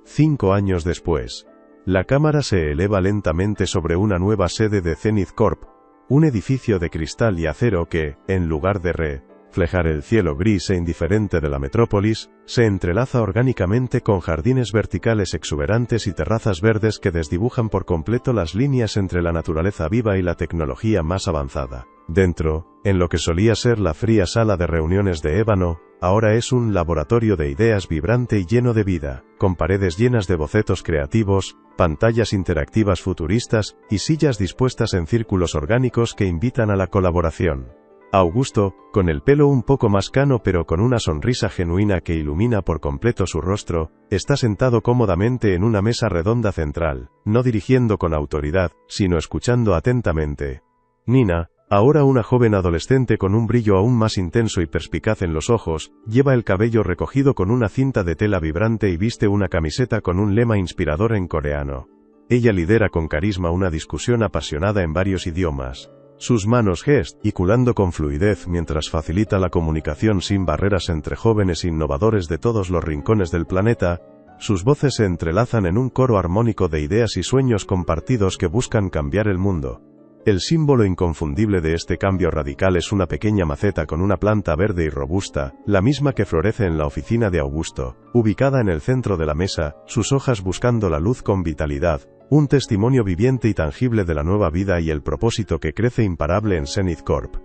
5 años después, la cámara se eleva lentamente sobre una nueva sede de Zenith Corp, un edificio de cristal y acero que, en lugar de reflejar el cielo gris e indiferente de la metrópolis, se entrelaza orgánicamente con jardines verticales exuberantes y terrazas verdes que desdibujan por completo las líneas entre la naturaleza viva y la tecnología más avanzada. Dentro, en lo que solía ser la fría sala de reuniones de ébano, ahora es un laboratorio de ideas vibrante y lleno de vida, con paredes llenas de bocetos creativos, pantallas interactivas futuristas, y sillas dispuestas en círculos orgánicos que invitan a la colaboración. Augusto, con el pelo un poco más cano pero con una sonrisa genuina que ilumina por completo su rostro, está sentado cómodamente en una mesa redonda central, no dirigiendo con autoridad, sino escuchando atentamente. Nina, ahora una joven adolescente con un brillo aún más intenso y perspicaz en los ojos, lleva el cabello recogido con una cinta de tela vibrante y viste una camiseta con un lema inspirador en coreano. Ella lidera con carisma una discusión apasionada en varios idiomas. Sus manos gesticulando con fluidez mientras facilita la comunicación sin barreras entre jóvenes innovadores de todos los rincones del planeta, sus voces se entrelazan en un coro armónico de ideas y sueños compartidos que buscan cambiar el mundo. El símbolo inconfundible de este cambio radical es una pequeña maceta con una planta verde y robusta, la misma que florece en la oficina de Augusto, ubicada en el centro de la mesa, sus hojas buscando la luz con vitalidad, un testimonio viviente y tangible de la nueva vida y el propósito que crece imparable en Zenith Corp.